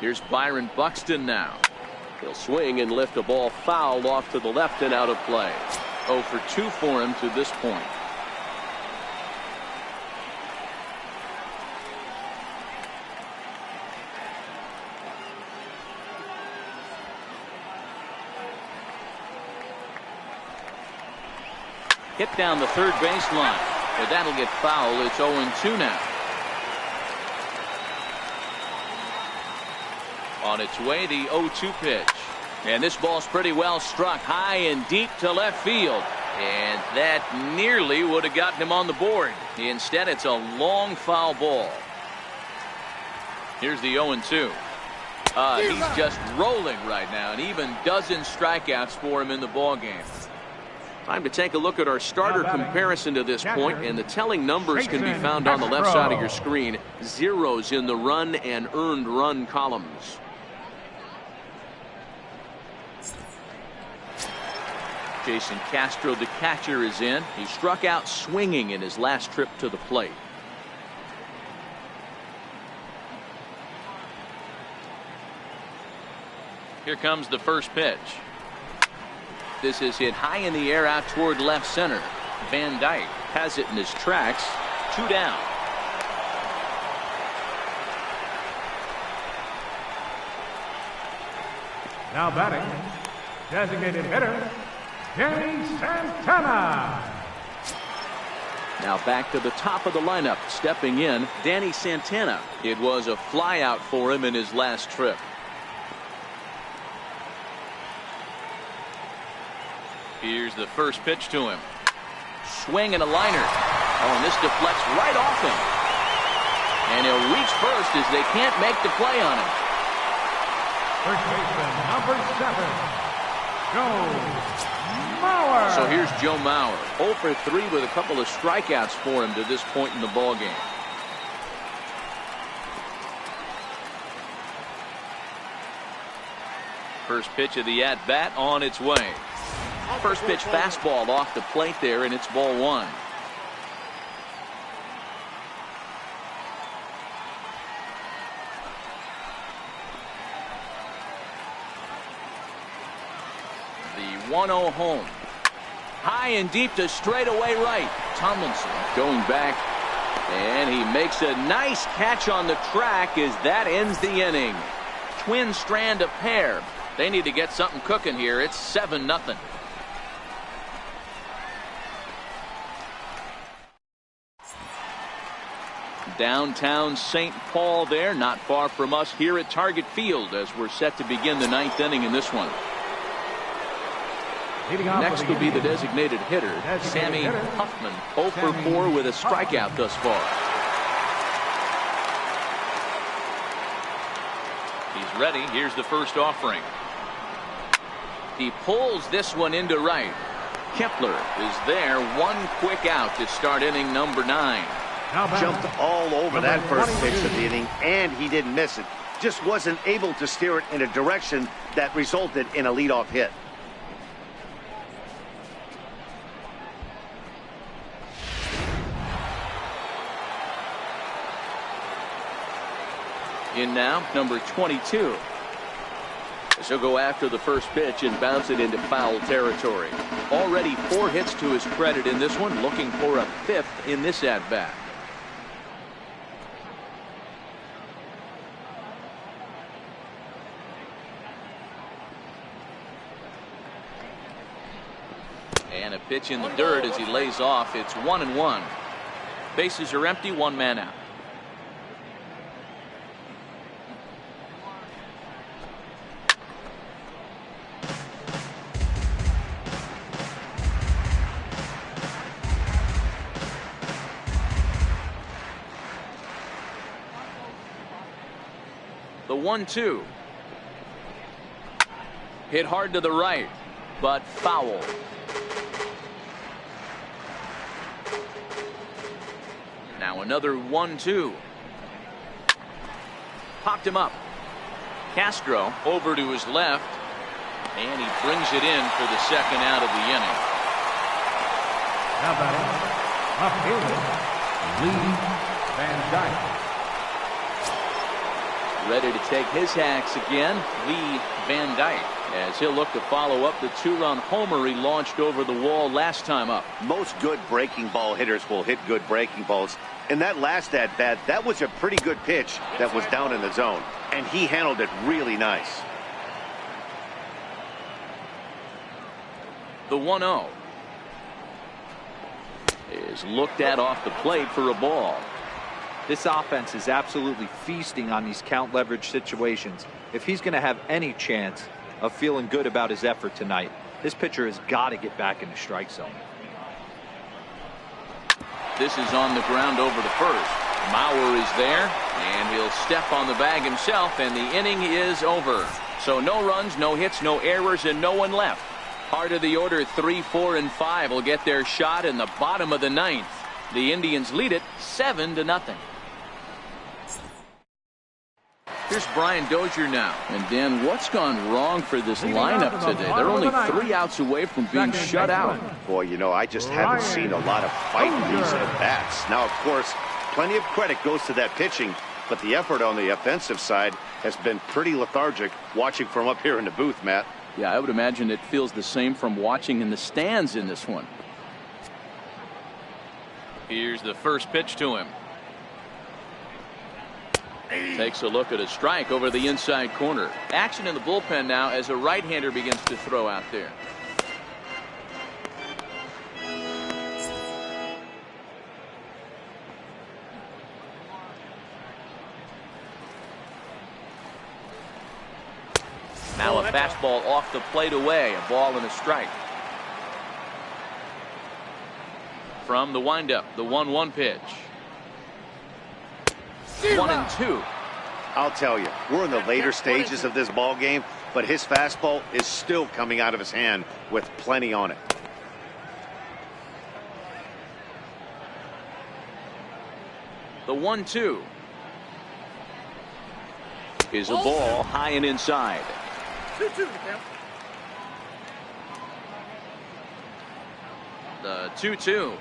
Here's Byron Buxton now. He'll swing and lift a ball foul off to the left and out of play. 0 for 2 for him to this point. Hit down the third baseline, but that'll get foul. It's 0-2 now. On its way, the 0-2 pitch. And this ball's pretty well struck high and deep to left field. And that nearly would have gotten him on the board. Instead, it's a long foul ball. Here's the 0-2. He's just rolling right now, and even dozen strikeouts for him in the ball game. Time to take a look at our starter comparison to this point, and the telling numbers can be found on the left side of your screen. Zeros in the run and earned run columns. Jason Castro, the catcher, is in. He struck out swinging in his last trip to the plate. Here comes the first pitch. This is hit high in the air out toward left center. Van Dyke has it in his tracks. 2 down. Now batting, designated hitter, Danny Santana. Now back to the top of the lineup. Stepping in, Danny Santana. It was a flyout for him in his last trip. Here's the first pitch to him. Swing and a liner. Oh, and this deflects right off him. And he'll reach first as they can't make the play on him. First baseman, number 7, Joe Mauer. So here's Joe Mauer. 0 for 3 with a couple of strikeouts for him to this point in the ball game. First pitch of the at-bat on its way. First pitch fastball off the plate there, and it's ball 1. The 1-0 home. High and deep to straightaway right. Tomlinson going back, and he makes a nice catch on the track as that ends the inning. Twins strand a pair, They need to get something cooking here. It's 7-0. Downtown St. Paul there, not far from us here at Target Field as we're set to begin the 9th inning in this one. Next will be the designated hitter, Sammy Huffman, 0 for 4 with a strikeout thus far. He's ready. Here's the first offering. He pulls this one into right. Kepler is there. One quick out to start inning number 9. Jumped all over that first pitch of the inning, and he didn't miss it. Just wasn't able to steer it in a direction that resulted in a leadoff hit. In now, number 22. So go after the first pitch and bounce it into foul territory. Already 4 hits to his credit in this one, looking for a 5th in this at-bat. And a pitch in the dirt as he lays off. It's 1-1. Bases are empty, 1 man out. The 1-2. Hit hard to the right, but foul. Now another 1-2. Popped him up. Castro over to his left, and he brings it in for the second out of the inning. Now batting, left fielder, Lee Van Dyke. Ready to take his hacks again, Lee Van Dyke, as he'll look to follow up the 2-run homer he launched over the wall last time up. Most good breaking ball hitters will hit good breaking balls. In that last at-bat, that was a pretty good pitch that was down in the zone, and he handled it really nice. The 1-0 is looked at off the plate for a ball. This offense is absolutely feasting on these count leverage situations. If he's going to have any chance of feeling good about his effort tonight, this pitcher has got to get back in the strike zone. This is on the ground over the first. Mauer is there, and he'll step on the bag himself, and the inning is over. So no runs, no hits, no errors, and no one left. Part of the order 3, 4, and 5 will get their shot in the bottom of the 9th. The Indians lead it 7-0. Here's Brian Dozier now. And Dan, what's gone wrong for this lineup today? They're only 3 outs away from being shut out. Boy, you know, I just haven't seen a lot of fight in these at-bats. Now, of course, plenty of credit goes to that pitching, but the effort on the offensive side has been pretty lethargic watching from up here in the booth, Matt. Yeah, I would imagine it feels the same from watching in the stands in this one. Here's the first pitch to him. Takes a look at a strike over the inside corner. Action in the bullpen now as a right-hander begins to throw out there. Now a fastball off the plate away. A ball and a strike. From the windup, the 1-1 pitch. 1-2. I'll tell you, we're in the later stages of this ball game, but his fastball is still coming out of his hand with plenty on it. The 1-2 is a ball high and inside. 2-2 to count. The 2-2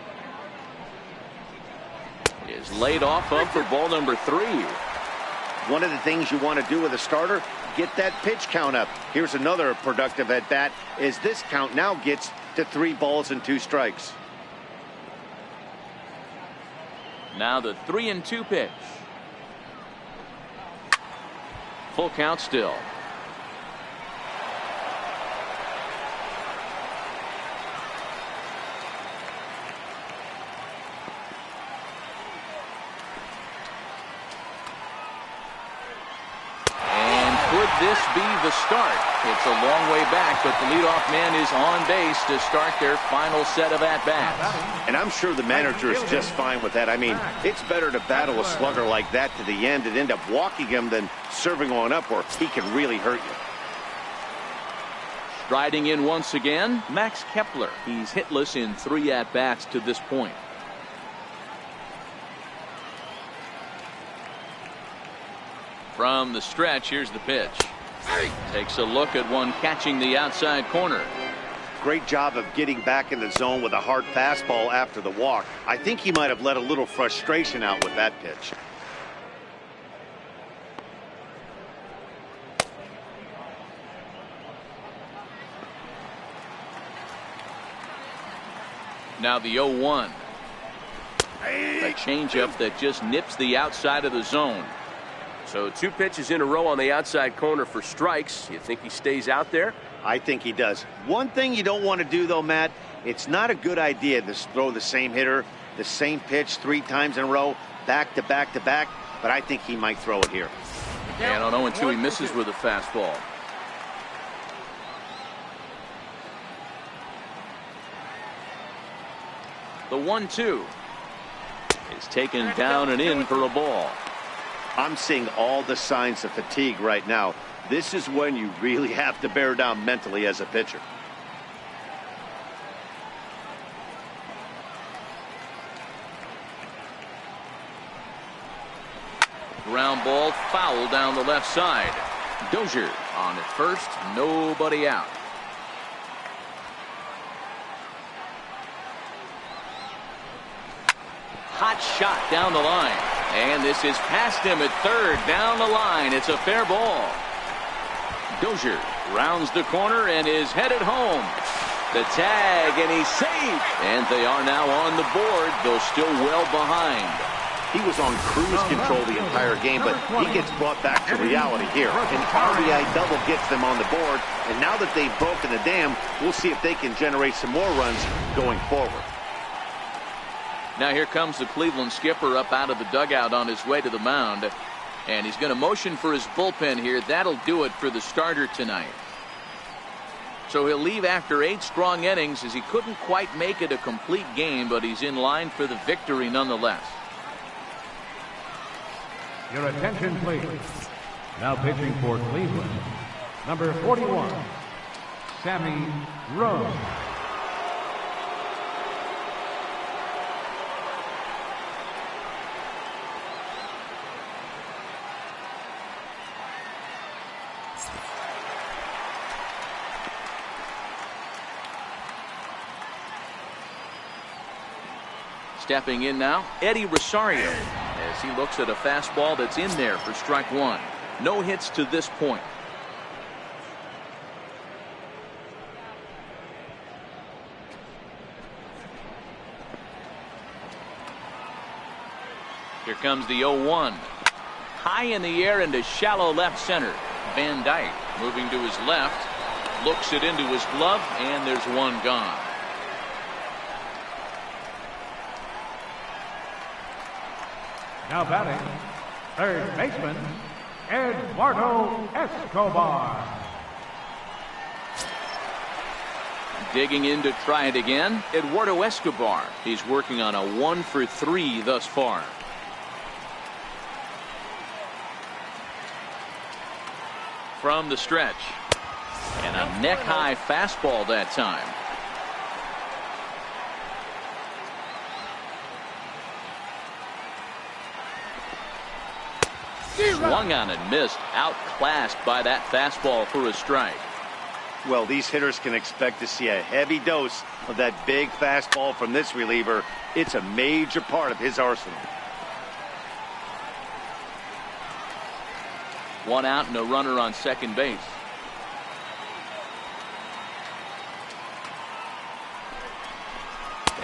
is laid off of for ball number 3. One of the things you want to do with a starter, get that pitch count up. Here's another productive at bat as this count now gets to 3 balls and 2 strikes. Now the 3-2 pitch. Full count still. Could this be the start? It's a long way back, but the leadoff man is on base to start their final set of at-bats. And I'm sure the manager is just fine with that. I mean, it's better to battle a slugger like that to the end and end up walking him than serving on up where he can really hurt you. Striding in once again, Max Kepler. He's hitless in 3 at-bats to this point. From the stretch, here's the pitch. Takes a look at one catching the outside corner. Great job of getting back in the zone with a hard fastball after the walk. I think he might have let a little frustration out with that pitch. Now the 0-1. A changeup that just nips the outside of the zone. So 2 pitches in a row on the outside corner for strikes. You think he stays out there? I think he does. One thing you don't want to do, though, Matt, it's not a good idea to throw the same hitter, the same pitch 3 times in a row, back to back to back, but I think he might throw it here. And on 0-2, he misses with a fastball. The 1-2 is taken down and in for a ball. I'm seeing all the signs of fatigue right now. This is when you really have to bear down mentally as a pitcher. Ground ball foul down the left side. Dozier on at first, nobody out. Hot shot down the line. And this is past him at third, down the line. It's a fair ball. Dozier rounds the corner and is headed home. The tag, and he's safe. And they are now on the board, though still well behind. He was on cruise control the entire game, but he gets brought back to reality here. An RBI double gets them on the board, and now that they've broken the dam, we'll see if they can generate some more runs going forward. Now here comes the Cleveland skipper up out of the dugout on his way to the mound. And he's going to motion for his bullpen here. That'll do it for the starter tonight. So he'll leave after 8 strong innings, as he couldn't quite make it a complete game, but he's in line for the victory nonetheless. Your attention, please. Now pitching for Cleveland, number 41, Sammy Rose. Stepping in now, Eddie Rosario, as he looks at a fastball that's in there for strike 1. No hits to this point. Here comes the 0-1. High in the air into shallow left center. Van Dyke moving to his left, looks it into his glove, and there's one gone. Now batting, third baseman, Eduardo Escobar. Digging in to try it again, Eduardo Escobar. He's working on a 1-for-3 thus far. From the stretch, and a neck-high fastball that time. Swung on and missed, outclassed by that fastball for a strike. Well, these hitters can expect to see a heavy dose of that big fastball from this reliever. It's a major part of his arsenal. 1 out and a runner on second base.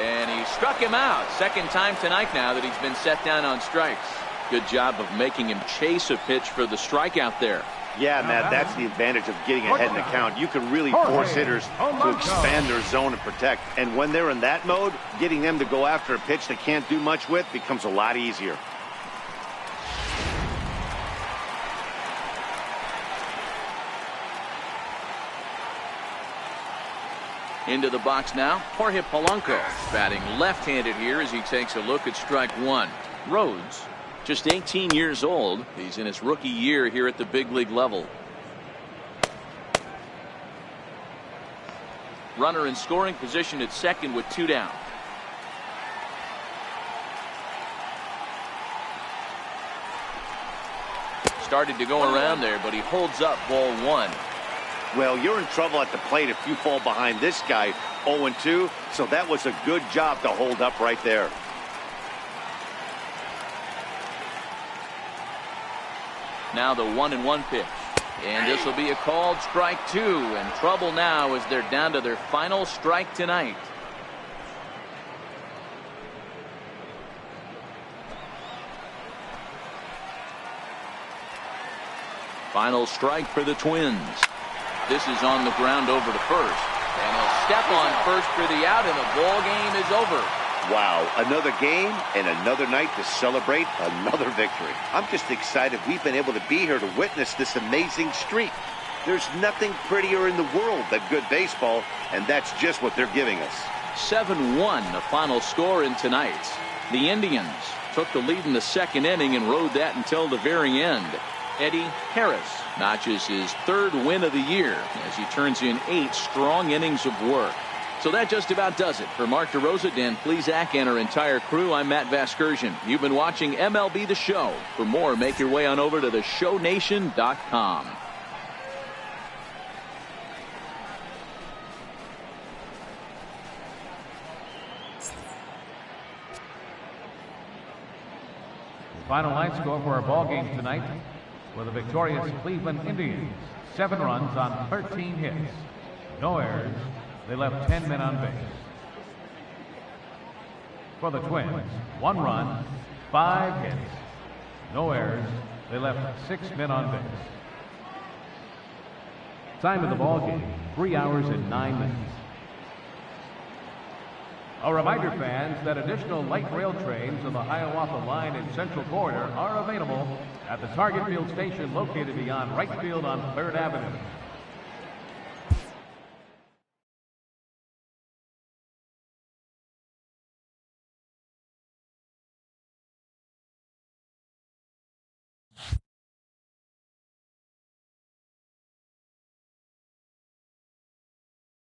And he struck him out. Second time tonight now that he's been set down on strikes. Good job of making him chase a pitch for the strikeout there. Yeah, Matt, that's the advantage of getting ahead in the count. You can really force hitters to expand their zone and protect. And when they're in that mode, getting them to go after a pitch they can't do much with becomes a lot easier. Into the box now, Jorge Polanco, batting left-handed here as he takes a look at strike one. Rhodes, just 18 years old. He's in his rookie year here at the big league level. Runner in scoring position at second with 2 down. Started to go around there, but he holds up ball 1. Well, you're in trouble at the plate if you fall behind this guy 0-2, so that was a good job to hold up right there. Now the 1-1 pitch. And this will be a called strike 2, and trouble now as they're down to their final strike tonight. Final strike for the Twins. This is on the ground over to first, and he'll step on first for the out, and the ball game is over. Wow, another game and another night to celebrate another victory. I'm just excited we've been able to be here to witness this amazing streak. There's nothing prettier in the world than good baseball, and that's just what they're giving us. 7-1 the final score in tonight's. The Indians took the lead in the second inning and rode that until the very end. Eddie Harris notches his 3rd win of the year as he turns in 8 strong innings of work. So that just about does it. For Mark DeRosa, Dan Plesac, and our entire crew, I'm Matt Vasgersian. You've been watching MLB The Show. For more, make your way on over to theshownation.com. Final line score for our ball game tonight were the victorious Cleveland Indians. 7 runs on 13 hits. No errors. They left 10 men on base. For the Twins, 1 run, 5 hits. No errors. They left 6 men on base. Time of the ball game, 3 hours and 9 minutes. A reminder, fans, that additional light rail trains on the Hiawatha Line and Central Corridor are available at the Target Field station located beyond Wright Field on 3rd Avenue.